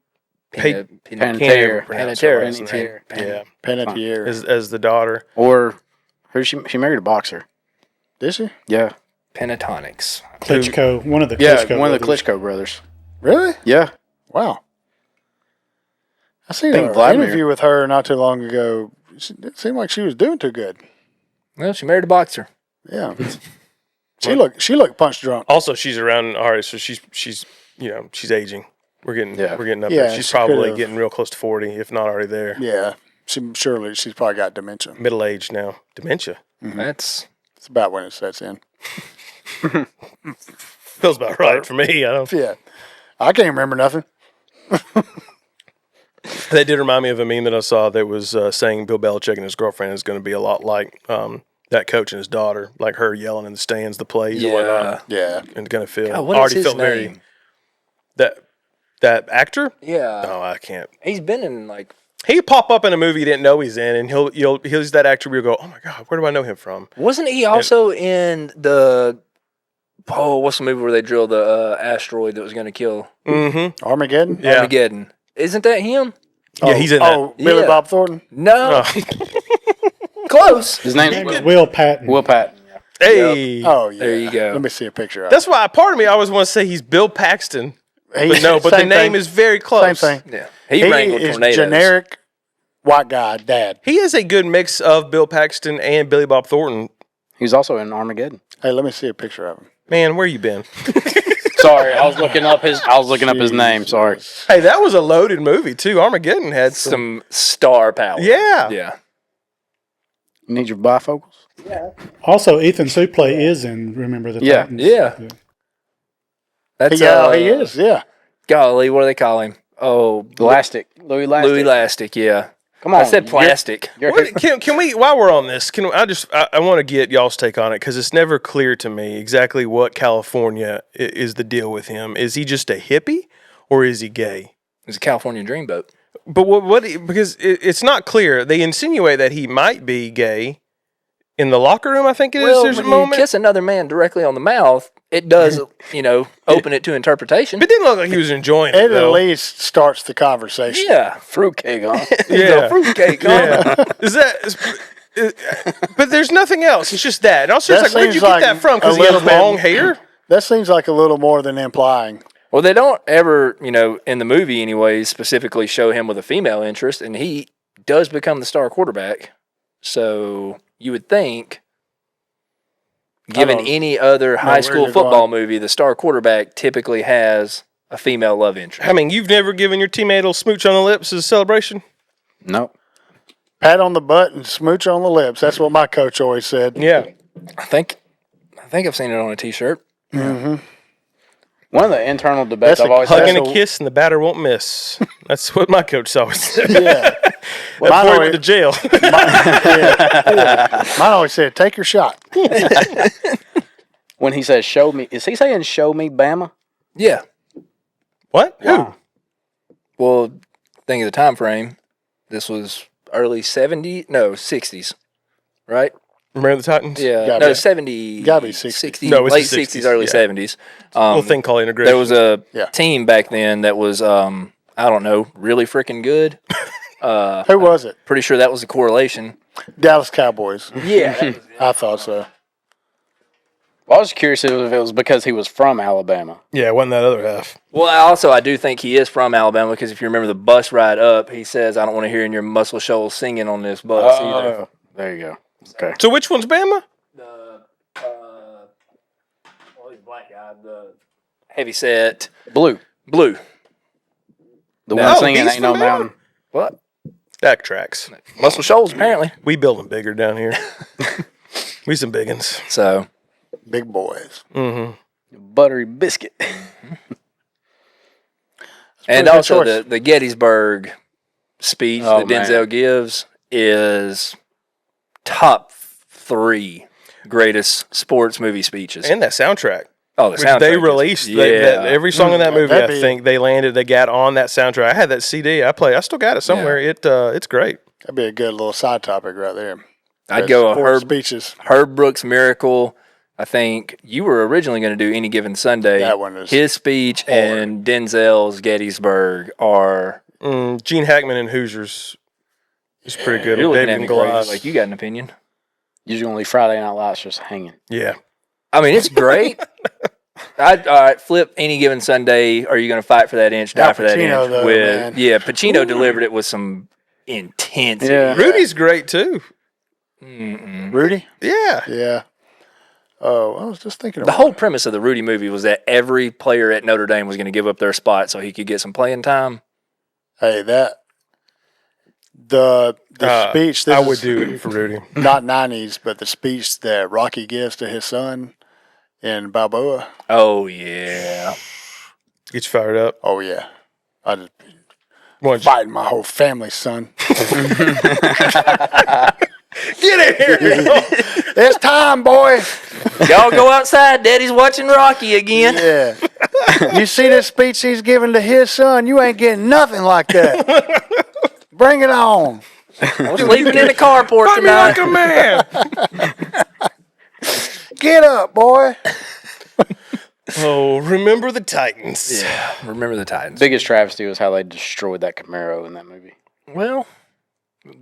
Panettiere.
Can't ever pronounce her
Panettiere.
last name. Yeah,
Panettiere.
as the daughter.
Or Who she married a boxer.
Did she?
Yeah.
Pentatonics.
Klitschko, one of the
Yeah,
Klitschko
one of the
brothers.
Klitschko brothers.
Really?
Yeah.
Wow. I seen
think
an
Vladimir-
interview with her not too long ago. It seemed like she was doing too good.
Well, she married a boxer.
Yeah. She looked punch drunk.
Also, she's around already, so she's aging. We're getting up
Yeah,
there. She's
she
probably
could've-
getting real close to 40, if not already there.
Yeah. She's probably got dementia.
Middle age now. Dementia.
That's
It's about when it sets in.
Feels about right for me.
Yeah. I can't remember nothing.
That did remind me of a meme that I saw that was saying Bill Belichick and his girlfriend is going to be a lot like that coach and his daughter, like her yelling in the stands, the plays and whatnot.
Yeah.
And going to feel
God, what is
already
his
felt
name?
that actor.
Yeah.
No, I can't.
He's been in like.
He pop up in a movie you didn't know he's in, and he's that actor where you go, oh my god, where do I know him from?
Wasn't he also in the? Oh, what's the movie where they drilled the asteroid that was going to kill
Mm-hmm.
Armageddon?
Yeah.
Armageddon? Isn't that him?
Yeah, he's in that.
Oh, Billy
Yeah.
Bob Thornton?
No, close.
His name
was Will Patton.
Will Patton.
Hey.
Oh, yeah.
There you go.
Let me see a picture of
That's why part of me always want to say he's Bill Paxton.
it.
But no, but the name is very close.
Same thing.
Yeah,
He
he wrangled
is
tornadoes.
generic white guy dad.
He is a good mix of Bill Paxton and Billy Bob Thornton.
He was also in Armageddon.
Hey, let me see a picture of him.
Man, where you been?
Sorry, I was looking up his name. Sorry.
Hey, that was a loaded movie too. Armageddon had some.
Some star power.
Yeah.
Yeah.
You need your bifocals?
Also, Ethan Suplee is in Remember the
Yeah.
Titans.
Yeah. That's
Yeah, he is. Yeah.
Golly, what do they call him? Oh,
Elastic. Louis Elastic.
Louis Elastic. Yeah.
Come on.
I said plastic.
What, can we, while we're on this, I want to get y'all's take on it because it's never clear to me exactly what California is the deal with him. Is he just a hippie or is he gay?
It's a California dreamboat.
But because it's not clear. They insinuate that he might be gay in the locker room, I think it is.
Well,
There's a
when you
moment.
kiss another man directly on the mouth, it does, open it to interpretation.
But it didn't look like he was enjoying it,
It at
though.
least starts the conversation.
Yeah.
Fruitcake, huh?
Yeah.
The fruitcake.
Yeah. But there's nothing else. It's just that. And also, it's
That
like, where'd you
seems
get
like
that from?
a
Because he has
little bit-
long hair?
That seems like a little more than implying.
Well, they don't ever, in the movie anyways, specifically show him with a female interest, and he does become the star quarterback. So you would think, given
don't
any other high
where
school
you're
football
going.
movie, the star quarterback typically has a female love interest.
I mean, you've never given your teammate a little smooch on the lips as a celebration?
Nope.
Pat on the butt and smooch on the lips. That's what my coach always said.
Yeah.
I think I've seen it on a T-shirt.
One of the internal debates
That's a
I've always
Hug
had.
and a kiss and the batter won't miss. That's what my coach always said.
Yeah.
Before he
always-
went to jail.
Mine always said, take your shot.
When he says "show me," is he saying "show me, Bama"?
Yeah.
What?
Wow.
Well, think of the time frame. This was early 60s, right?
Remember the Titans?
Yeah,
Gotta
no,
be-
70,
gotta be 60s.
60,
No, it's
late
the
60s,
60s,
early
yeah.
70s.
Little thing called integration.
There was a
Yeah.
team back then that was, I don't know, really freaking good.
Who was it?
Pretty sure that was the correlation.
Dallas Cowboys.
Yeah.
I thought so.
Well, I was curious if it was because he was from Alabama.
Yeah, it wasn't that other half.
Well, I do think he is from Alabama because if you remember the bus ride up, he says, I don't want to hear in your muscle shoals singing on this bus either.
There you go. Okay.
So which one's Bama?
He's a black guy, the heavy set.
Blue.
Blue.
The
No,
one singing
he's
"Ain't No
from Bama?
Mountain."
What?
That tracks.
Muscle Shoals, apparently.
We build them bigger down here. We some big uns.
So,
Big boys.
Buttery biscuit.
and
pretty good
also
choice.
the Gettysburg speech
Oh,
that Denzel
man.
gives is top 3 greatest sports movie speeches.
And that soundtrack.
oh, the
Which
soundtrack
they
is-
released.
Yeah.
Every song in that movie,
that'd
I
be-
think they got on that soundtrack. I had that CD. I still got it somewhere. It's great.
That'd be a good little side topic right there.
I'd go a
Sports
Herb
speeches.
Brooks Miracle. I think you were originally going to do Any Given Sunday.
That one is
His speech and Denzel's Gettysburg are.
Gene Hackman and Hoosiers is pretty good.
You're
with
looking
David
at
and
me crazy,
Goliath.
like you got an opinion.
Usually only Friday Night Lights just hanging.
Yeah.
I mean, it's great. All right, flip Any Given Sunday. Are you going to fight for that inch, die
Al
for that
Pacino,
inch?
though, man.
Yeah, Pacino delivered it with some intensity.
Yeah.
Rudy's great too.
Rudy?
Yeah.
Yeah. Oh, I was just thinking
The
about
whole premise of the Rudy movie was that every player at Notre Dame was going to give up their spot so he could get some playing time.
Hey, the speech. This
I would
is
do it for Rudy.
not 90s, but the speech that Rocky gives to his son in Balboa.
Oh, yeah.
Get you fired up.
Oh yeah, I just
Once-
fighting my whole family, son.
Get in here.
It's time, boy.
Y'all go outside. Daddy's watching Rocky again.
Yeah. You see this speech he's giving to his son? You ain't getting nothing like that. Bring it on.
I was leaving in the carport
Fight me
tonight.
like a man.
Get up, boy.
Oh, remember the Titans.
Yeah, remember the Titans.
Biggest travesty was how they destroyed that Camaro in that movie.
Well,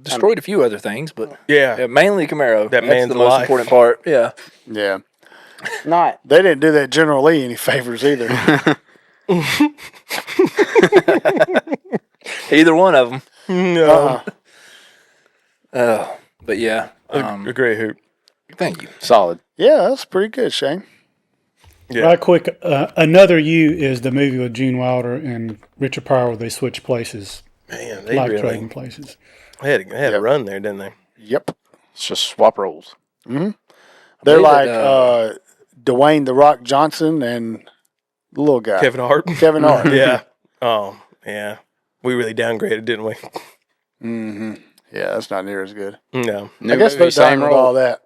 destroyed a few other things, but
Yeah.
mainly Camaro.
That
That's
man's
the most
life.
important part. Yeah.
Yeah.
Not.
They didn't do that General Lee any favors either.
Either one of them.
No.
But yeah.
A great hoot.
Thank you.
Solid.
Yeah, that's pretty good, Shane.
Yeah.
Right quick, Another You is the movie with Gene Wilder and Richard Pryor where they switch places,
Man, they
like
really
trading places.
had a run there, didn't they?
Yep.
It's just swap roles.
They're
believe
like
it,
Dwayne The Rock Johnson and the little guy.
Kevin Hart.
Kevin Hart.
Yeah. Oh, yeah. We really downgraded, didn't we?
Mm-hmm. Yeah, that's not near as good.
No.
New
I guess
movie,
they're done with all that.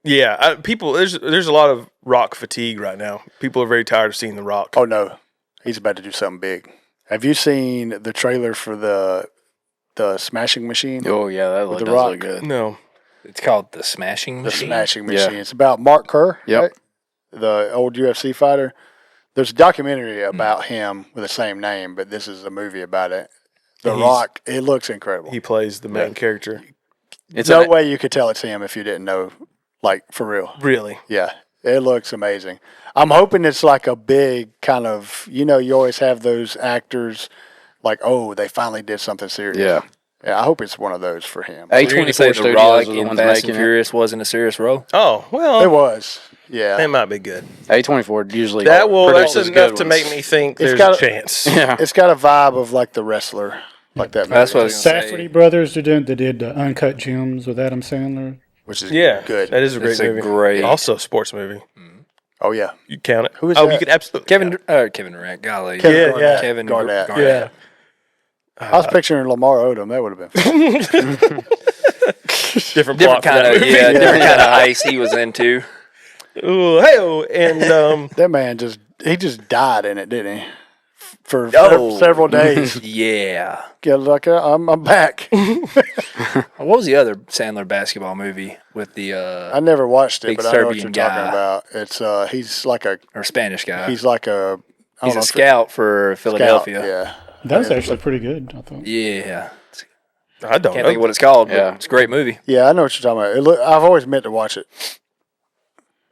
Yeah, people. There's a lot of Rock fatigue right now. People are very tired of seeing the Rock.
Oh, no. He's about to do something big. Have you seen the trailer for the Smashing Machine?
Oh, yeah, that
With
does
The Rock.
look good.
No.
It's called The Smashing
The
Machine.
Smashing
Yeah.
Machine. It's about Mark Kerr,
Yep.
right? The old UFC fighter. There's a documentary about him with the same name, but this is a movie about it. The
He's-
Rock, it looks incredible.
He plays the main character.
It's
no
an-
way you could tell it's him if you didn't know, like, for real.
Really?
Yeah, it looks amazing. I'm hoping it's like a big kind of, you always have those actors like, oh, they finally did something serious.
Yeah.
Yeah, I hope it's one of those for him.
You're going to say
A24
The
Studios
Rock
are the
in
ones
Fast
making
and
it.
Furious wasn't a serious role?
Oh, well.
It was. Yeah.
It might be good.
A24 usually
That's
produces
enough
good
to
ones.
make me think
It's
there's
got
a
a-
chance.
Yeah.
It's got a vibe of like The Wrestler, like that movie.
That's what I was going to
Safety
say.
brothers are doing. They did Uncut Gems with Adam Sandler.
Which is
Yeah,
good.
That is a great
It's a
movie.
great-
Also, a sports movie.
Oh, yeah.
You count it.
Who is
Oh,
that?
you could absolutely.
Kevin Durant, golly.
Kevin
Yeah,
Garnett.
yeah.
Kevin
Garnett.
Garnett.
I was picturing Lamar Odom. That would have been fun.
Different
Different
plot for
kind
that
of
movie.
different kind of ice he was into.
Ooh, hey, and
That man just died in it, didn't he? For
Oh.
several days.
Yeah.
Get like I'm back.
What was the other Sandler basketball movie with the
I never watched it,
Big
but I know what
Serbian
you're talking
guy.
about. It's he's like a
or Spanish guy?
he's like a I don't
He's
know
a
if
scout for
scout,
Philadelphia.
Yeah.
That was actually pretty good, I thought.
Yeah.
I don't
Can't
know.
think of what it's called.
Yeah.
But it's a great movie.
Yeah, I know what you're talking about. I've always meant to watch it.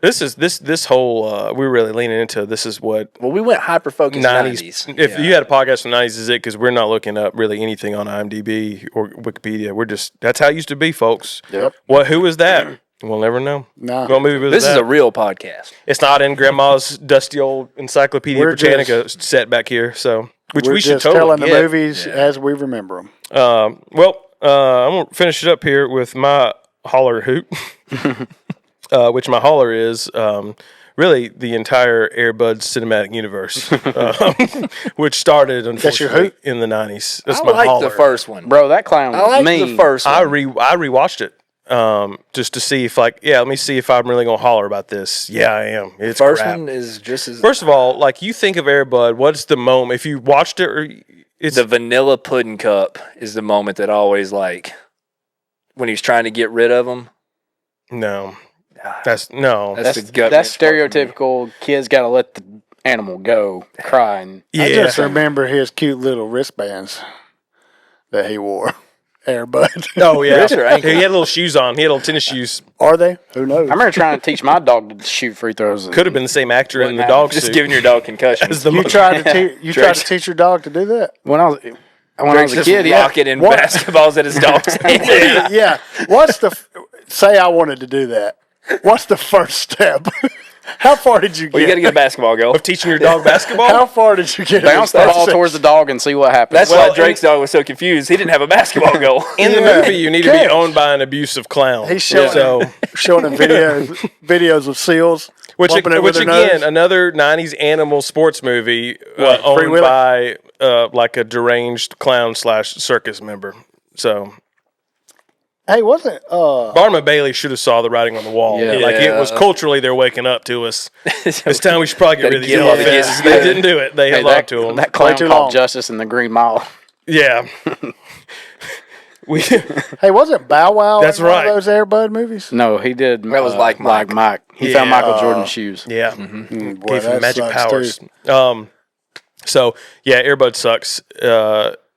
This whole we're really leaning into. This is what
Well, we went hyper focused 90s.
If you had a podcast from 90s, is it? Because we're not looking up really anything on IMDb or Wikipedia. We're just that's how it used to be, folks.
Yep.
Who is that? We'll never know.
Nah.
What movie was
This
that?
is a real podcast.
It's not in Grandma's dusty old Encyclopedia
We're
Britannica set back here. So, which
We're
we should
just
totally
telling the
get.
movies as we remember them.
I'm gonna finish it up here with my holler hoot, which my holler is really the entire Airbud cinematic universe, which started unfortunately in the 90s. That's
I
my
like
holler.
the first one.
Bro, that clown was
I like
mean.
the first one.
I rewatched it just to see if let me see if I'm really gonna holler about this. Yeah, I am. It's
First
crap.
one is just as
First of all, like you think of Airbud, what's the moment if you watched it or it's
the vanilla pudding cup is the moment that always like when he's trying to get rid of them.
no. That's no.
That's the gut.
That's stereotypical. Kids got to let the animal go, crying.
I just remember his cute little wristbands that he wore Air Bud.
Oh yeah,
Wrist or ankle?
he had little shoes on. He had little tennis shoes.
Are they? Who knows?
I remember trying to teach my dog to shoot free throws.
Could have been the same actor in the dog
Just
suit.
giving your dog concussions.
As the
You
monkey.
tried to teach your dog to do that?
when I was a
Just
kid. Yeah,
rocking in
What?
basketballs at his dog's hand.
Yeah. What's say I wanted to do that? What's the first step? How far did you get?
Well, you got to get a basketball goal.
Of teaching your dog basketball.
How far did you get?
bounce the ball towards the dog and see what happens.
That's
Well,
why Drake's dog was so confused. He didn't have a basketball goal.
In the
Yeah.
movie, you need to be
Catch.
owned by an abusive clown.
He's showing showing them videos of seals.
Which
bumping it with
again,
their nose.
another '90s animal sports movie
What, Free
owned
Willy?
by like a deranged clown / circus member. So
Hey, wasn't
Barnum and Bailey should have saw the writing on the wall.
Yeah.
Like it was
Yeah.
culturally, they're waking up to us. This time we should probably get
Gotta
rid of these
get all the
elephants.
kids.
They didn't do it. They
Hey,
held on to them.
that clown
too
called
long.
Justice in the Green Mile.
Yeah. we
hey, wasn't Bow Wow
That's
in one
right.
of those Air Bud movies?
No, he did.
That was like Mike.
He
Yeah.
found Michael Jordan's shoes.
yeah.
Boy,
Gave him
that
magic
sucks,
powers.
too.
So yeah, Air Bud sucks.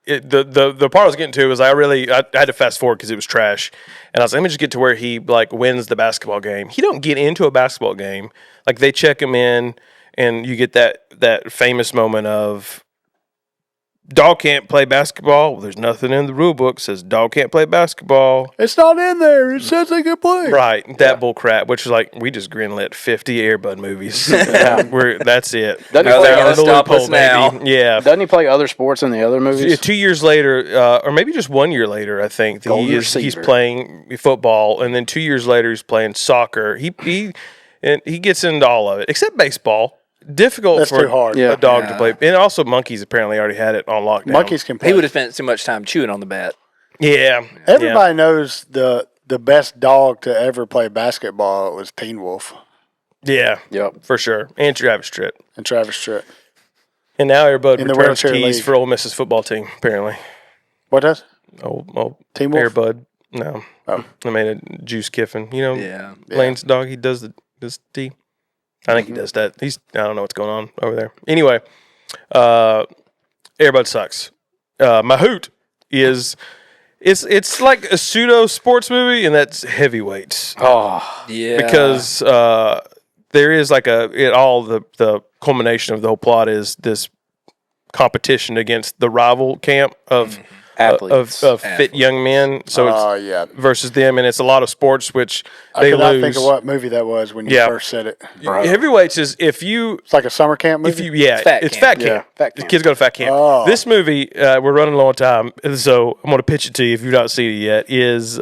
The part I was getting to was I had to fast forward because it was trash, and I was like, let me just get to where he like wins the basketball game. He don't get into a basketball game. Like they check him in, and you get that famous moment of dog can't play basketball. Well, there's nothing in the rule book says dog can't play basketball.
It's not in there. It says they can play.
Right, that bull crap. Which is like we just greenlit 50 Air Bud movies. That's it.
Doesn't he
No,
play
they're gonna
other-
stop us now.
baby. Yeah.
Doesn't he play other sports in the other
Yeah,
movies?
2 years later, or maybe just 1 year later, I think
Golden
he's
receiver.
playing football, and then 2 years later he's playing soccer. He gets into all of it except baseball. Difficult
That's
for
too hard.
a dog to
Yeah.
play, and also monkeys apparently already had it on lockdown.
Monkeys can play.
He would have spent too much time chewing on the bat.
yeah.
Everybody knows the best dog to ever play basketball was Teen Wolf
yeah,
Yep.
for sure. And Travis Tritt,
and Travis Tritt.
and now Airbud
In the
returns
wheelchair
keys
league.
for Ole Miss's football team. Apparently,
What does?
old
Teen Wolf?
Airbud. No,
Oh.
I mean Juice Kiffin. You know,
Yeah.
Lane's dog. He does this D. I think he does that. I don't know what's going on over there. Anyway, Airbud sucks. My hoot is it's like a pseudo sports movie, and that's heavyweights
Oh,
Yeah.
because there is like the culmination of the whole plot is this competition against the rival camp of
athletes.
of fit young men. So it's
Yeah.
versus them, and it's a lot of sports which
I
they
could not
lose.
think of what movie that was when you
Yeah.
first said it.
Heavyweights is if you
It's like a summer camp movie.
it's
Fat
fat
camp.
camp.
Yeah, fat
The
camp.
kids go to fat camp.
Oh.
This movie, we're running low on time, so I'm going to pitch it to you if you've not seen it yet. Is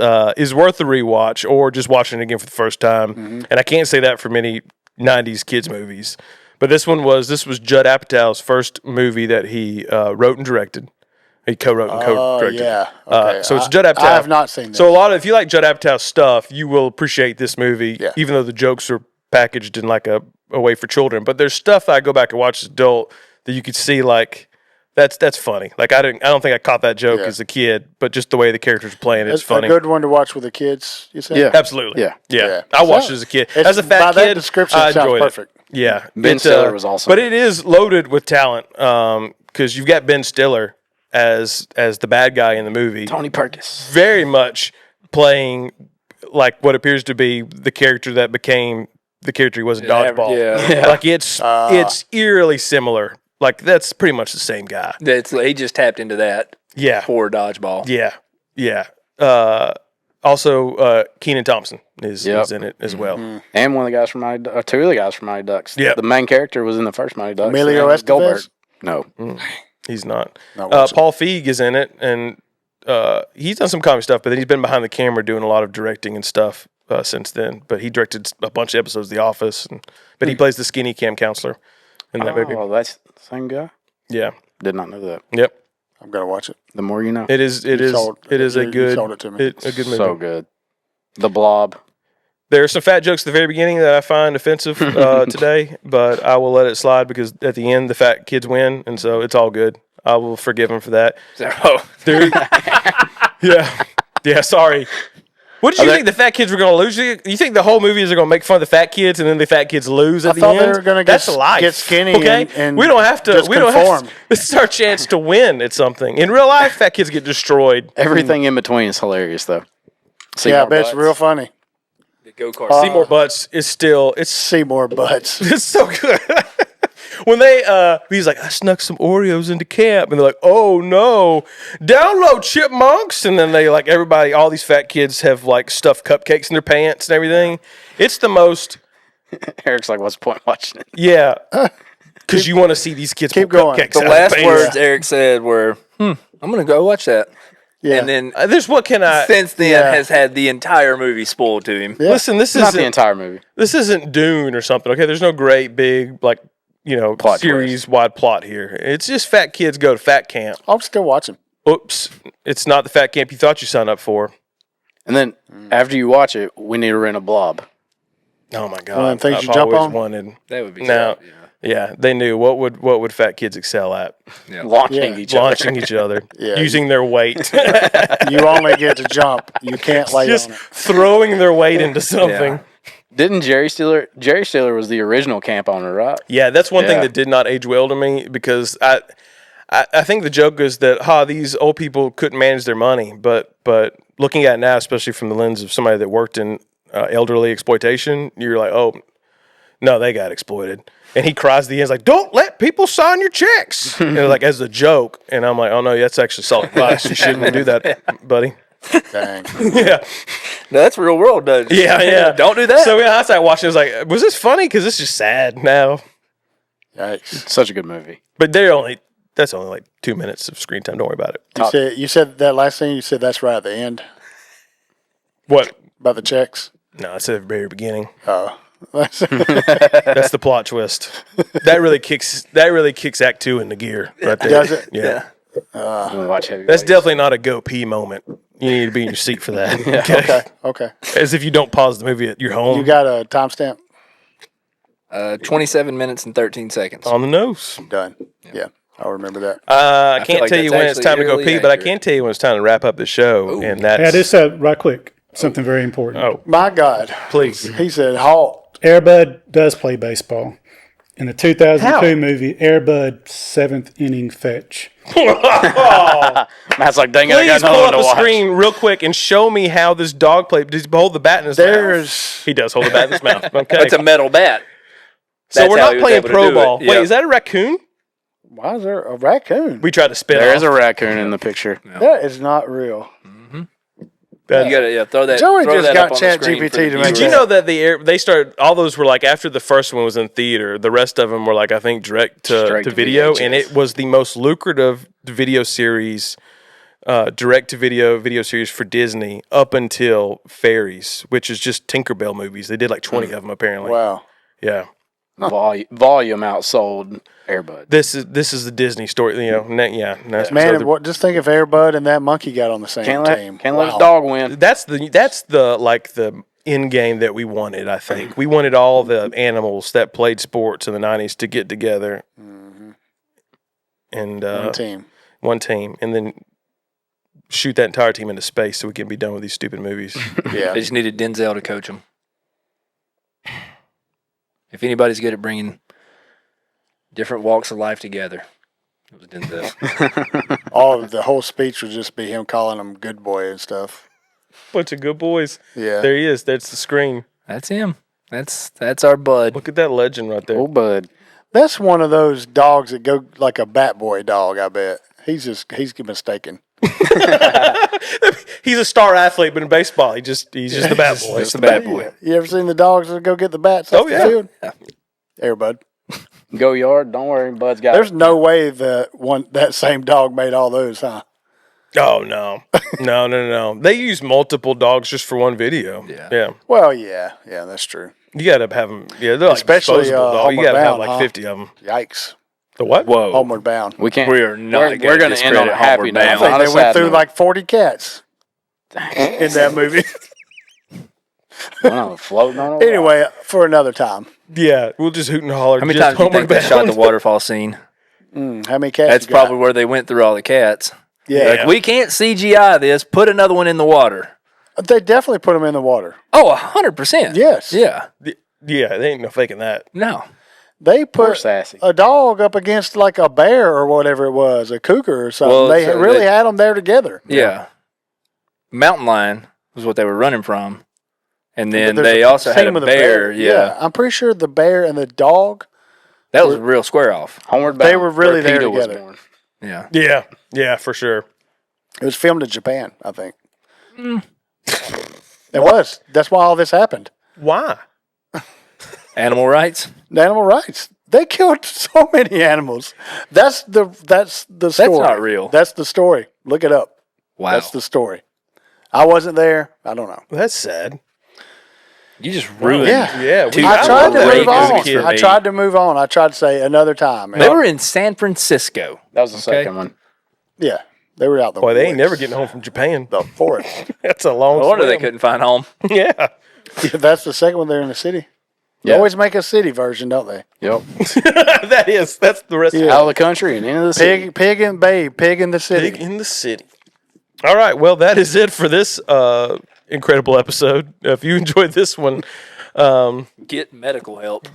worth a rewatch or just watching it again for the first time. And I can't say that for many '90s kids movies, but this was Judd Apatow's first movie that he wrote and directed. He co-wrote and co-directed.
yeah. Okay.
So it's Judd Apatow.
I have not seen this.
So if you like Judd Apatow's stuff, you will appreciate this movie,
Yeah.
even though the jokes are packaged in like a way for children. But there's stuff that I go back and watch as an adult that you could see like that's funny. Like I don't think I caught that joke
Yeah.
as a kid, but just the way the characters are playing, it's
It's
funny.
a good one to watch with the kids. You said.
Yeah.
Absolutely.
Yeah.
Yeah.
I watched
So,
it as a kid.
it's-
As a fat
by that
kid,
description,
I
it sounds
enjoyed
perfect.
it. Yeah.
Ben Stiller was awesome.
But it is loaded with talent because you've got Ben Stiller as the bad guy in the movie.
Tony Perkis.
Very much playing like what appears to be the character that became the character he was in Dodgeball.
Yeah.
Like it's eerily similar. Like that's pretty much the same guy.
He just tapped into that
Yeah.
for dodgeball.
Yeah. Yeah. Also, Kenan Thompson is in it as well.
And one of the guys from two of the guys from Mighty Ducks.
Yep.
The main character was in the first Mighty Ducks.
Emilio
and Goldberg.
Estevez?
No.
He's not.
Not watching.
Paul Feig is in it, and he's done some comedy stuff, but then he's been behind the camera doing a lot of directing and stuff since then. But he directed a bunch of episodes of The Office, but he plays the skinny camp counselor in that movie.
Oh, that's the same guy?
Yeah.
Did not know that.
Yep.
I'm gonna watch it.
The more you know.
It is. It is.
sold-
It is a
you
good.
sold it to me.
A good movie.
So good. The Blob.
There are some fat jokes at the very beginning that I find offensive today, but I will let it slide because at the end the fat kids win, and so it's all good. I will forgive them for that.
So,
There, yeah, yeah. Sorry. What did you think the fat kids were going to lose? You think the whole movie is going to make fun of the fat kids and then the fat kids lose at the end?
I thought they were going to
That's life.
Get skinny.
Okay,
and
we don't have to.
Just
we don't have
conform.
to. This is our chance to win at something. In real life, fat kids get destroyed.
Everything in between is hilarious, though.
Yeah, I bet it's real funny.
The go-kart.
Seymour Butts is still. It's
Seymour Butts.
It's so good. When he's like, I snuck some Oreos into camp, and they're like, oh no, download chipmunks, and then they like everybody, all these fat kids have like stuffed cupcakes in their pants and everything. It's the most.
Eric's like, what's the point watching it?
Yeah, because you want to see these kids
Keep
pull
going.
cupcakes.
The
out of
last
their
words
pants.
Eric said were, I'm going to go watch that.
Yeah.
And then
There's what can I
since then
Yeah.
has had the entire movie spoiled to him.
Yeah.
listen? This
Not the
isn't
entire movie.
this isn't Dune or something. Okay, there's no great big like
Plot
series wide plot here. It's just fat kids go to fat camp.
I'm still watching.
Oops, it's not the fat camp you thought you signed up for.
And then after you watch it, we need to rent a blob.
Oh my
One
god!
of the things
I've
you jump
always
on?
wanted.
That would be
No.
sad,
Yeah, they knew what would fat kids excel at
Launching
Yeah.
each other.
launching each other,
Yeah.
using their weight,
You only get to jump. You can't lay
just
on it.
throwing their weight into something.
Didn't Jerry Stiller was the original camp owner, right?
Yeah, that's one thing
Yeah.
that did not age well to me because I think the joke is that these old people couldn't manage their money, but looking at it now, especially from the lens of somebody that worked in elderly exploitation, you're like, oh no, they got exploited. And he cries at the end, he's like, don't let people sign your checks. And like as a joke, and I'm like, oh no, that's actually solid advice. You shouldn't do that, buddy.
Dang.
Yeah.
No, that's real world, though.
Yeah.
Don't do that.
So I started watching. I was like, was this funny? Because it's just sad now.
Yikes.
Such a good movie.
But that's only like 2 minutes of screen time. Don't worry about it.
You said that last thing. You said that's right at the end
What?
about the checks.
No, it's at the very beginning.
Oh,
That's the plot twist. That really kicks Act 2 into gear right there.
Does it?
Yeah.
I'm gonna watch Heavy
That's
Weights.
definitely not a go pee moment. You need to be in your seat for that.
Okay.
As if you don't pause the movie at your home.
You got a timestamp?
27 minutes and 13 seconds.
On the nose.
Done. Yeah, I'll remember that.
I
feel
can't
like
tell you
that's
when it's time to go
actually
pee, but I
accurate.
can tell you when it's time to wrap up the show. And that's
Yeah, just right quick. Something very important.
oh,
My God.
please.
He said, halt.
Airbud does play baseball. In the 2002
How?
movie, Airbud 7th inning fetch.
Matt's like, dang it, I
Please
got
pull
nothing
up
to
a
watch.
screen real quick and show me how this dog played. Does he hold the bat in his mouth?
There's.
He does hold the bat in his mouth. Okay.
It's a metal bat.
So
That's
we're
how
not
he was
playing
able to
pro
do
ball.
it.
Wait,
Yeah.
is that a raccoon?
Why is there a raccoon?
We tried to spin
There
off.
is a raccoon in the picture.
That is not real.
You gotta throw that.
Joey
throw
just
that
got
up on the
Chat
screen
GPT
for the
to make
Did
viewers.
you know that they started, all those were like after the first one was in theater, the rest of them were like, I think, direct to video.
VHS.
And it was the most lucrative video series, direct to video series for Disney up until Fairies, which is just Tinkerbell movies. They did like 20 of them apparently.
Wow.
Yeah.
Volume outsold Airbud.
This is the Disney story,
Man, just think if Airbud and that monkey got on the same
Can't
team.
let his dog win.
That's the like the end game that we wanted. I think we wanted all the animals that played sports in the 90s to get together and
One team.
and then shoot that entire team into space so we can be done with these stupid movies.
Yeah.
They just needed Denzel to coach them. If anybody's good at bringing different walks of life together, it was Denzel.
The whole speech would just be him calling him good boy and stuff.
Bunch of good boys.
Yeah.
There he is. That's the screen.
That's him. That's our bud.
Look at that legend right there.
Oh, bud.
That's one of those dogs that go like a bat boy dog, I bet. He's mistaken.
He's a star athlete, but in baseball, he's just the bat boy.
It's the bad boy.
You ever seen the dogs that go get the bats off the field? There, bud.
Go yard. Don't worry, Bud's got
There's
it.
no way that same dog made all those, huh?
Oh no. No. They use multiple dogs just for one video. Yeah.
Well, yeah, that's true.
You gotta have them. Yeah, they're like
Especially,
disposable dogs. You
Homeward
gotta have
Bound,
like
huh?
50 of them.
Yikes.
The what?
Whoa.
Homeward Bound.
We can't.
We are not
We're going to end on a happy note.
I think
not a
they went
sad
through
note.
like 40 cats in that movie.
Well, floating on a
Anyway, for another time.
Yeah, we'll just hoot and holler.
How many
just
times do you think they shot the
Bound.
waterfall scene?
How many cats?
That's
you got?
probably where they went through all the cats.
Yeah.
Like, we can't CGI this. Put another one in the water.
They definitely put them in the water.
Oh, 100%.
Yes.
Yeah.
Yeah, they ain't no faking that.
No.
They
Poor
put
Sassy.
a dog up against like a bear or whatever it was, a cougar or something.
Well,
they
so
really
they-
had them there together.
Yeah. Mountain lion was what they were running from. And then
There's
they
a
also had
scene
a
with
bear. Yeah.
I'm pretty sure the bear and the dog,
That was a real square off.
Homeward
They
Bound,
were really
where
there
Peter was
together.
born.
Yeah.
Yeah, yeah, for sure.
it was filmed in Japan, I think. It was. That's why all this happened.
Why?
Animal rights.
The animal rights. They killed so many animals. That's the story.
not real.
That's the story. Look it up.
Wow.
That's the story. I wasn't there. I don't know.
That's sad.
You just ruined.
Yeah.
Yeah,
Dude,
I tried to
great
move
as a
on.
kid.
I tried to move on. I tried to say another time.
They were in San Francisco.
That was the
Okay.
second one.
Yeah. They were out the
Boy, they ain't
woods.
never getting home from Japan.
The forest.
That's a long.
No wonder they
swim.
couldn't find home.
Yeah,
Yeah, that's the second one. They're in the city. They
Yeah.
always make a city version, don't they?
Yep.
that's the rest.
Yeah.
Out of the country and into the city.
Pig and babe, pig in the city.
Big in the city. All right, well, that is it for this incredible episode. If you enjoyed this one,
Get medical help.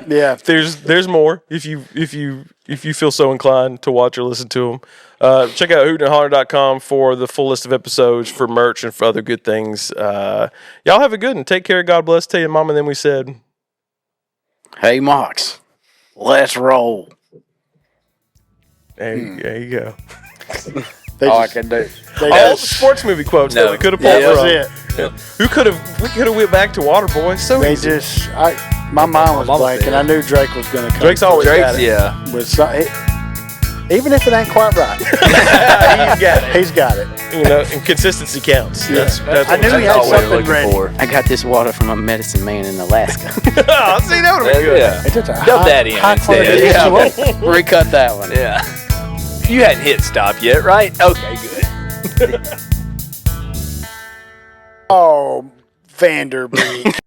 Yeah.
there's more if you feel so inclined to watch or listen to them. Check out hootandholler.com for the full list of episodes, for merch, and for other good things. Y'all have a good one. Take care. God bless. Tell your mom, and then we said.
Hey, Mox, let's roll.
There you go.
They
All I
just-
can do.
they
All the
just-
sports movie quotes that
No.
we could have
that
pulled
was
from.
it.
We could have went back to Waterboy. So
They
easy.
just, my mind was
Mama
blank,
said.
and I knew Drake was going to come.
Drake's always got
Drake's,
it.
yeah.
with some, even if it ain't quite right,
He's got it.
he's got it.
You know, and consistency counts. That's
I knew
what
he
I'm
had
always
something
looking
ready.
for.
I got this water from a medicine man in Alaska.
Oh, see, that would have been good.
Yeah.
It's just a
Dub that in
high quality
instead. Yeah.
visual.
Recut that one.
Yeah. You hadn't hit stop yet, right? Okay, good.
Oh, Vanderbeek.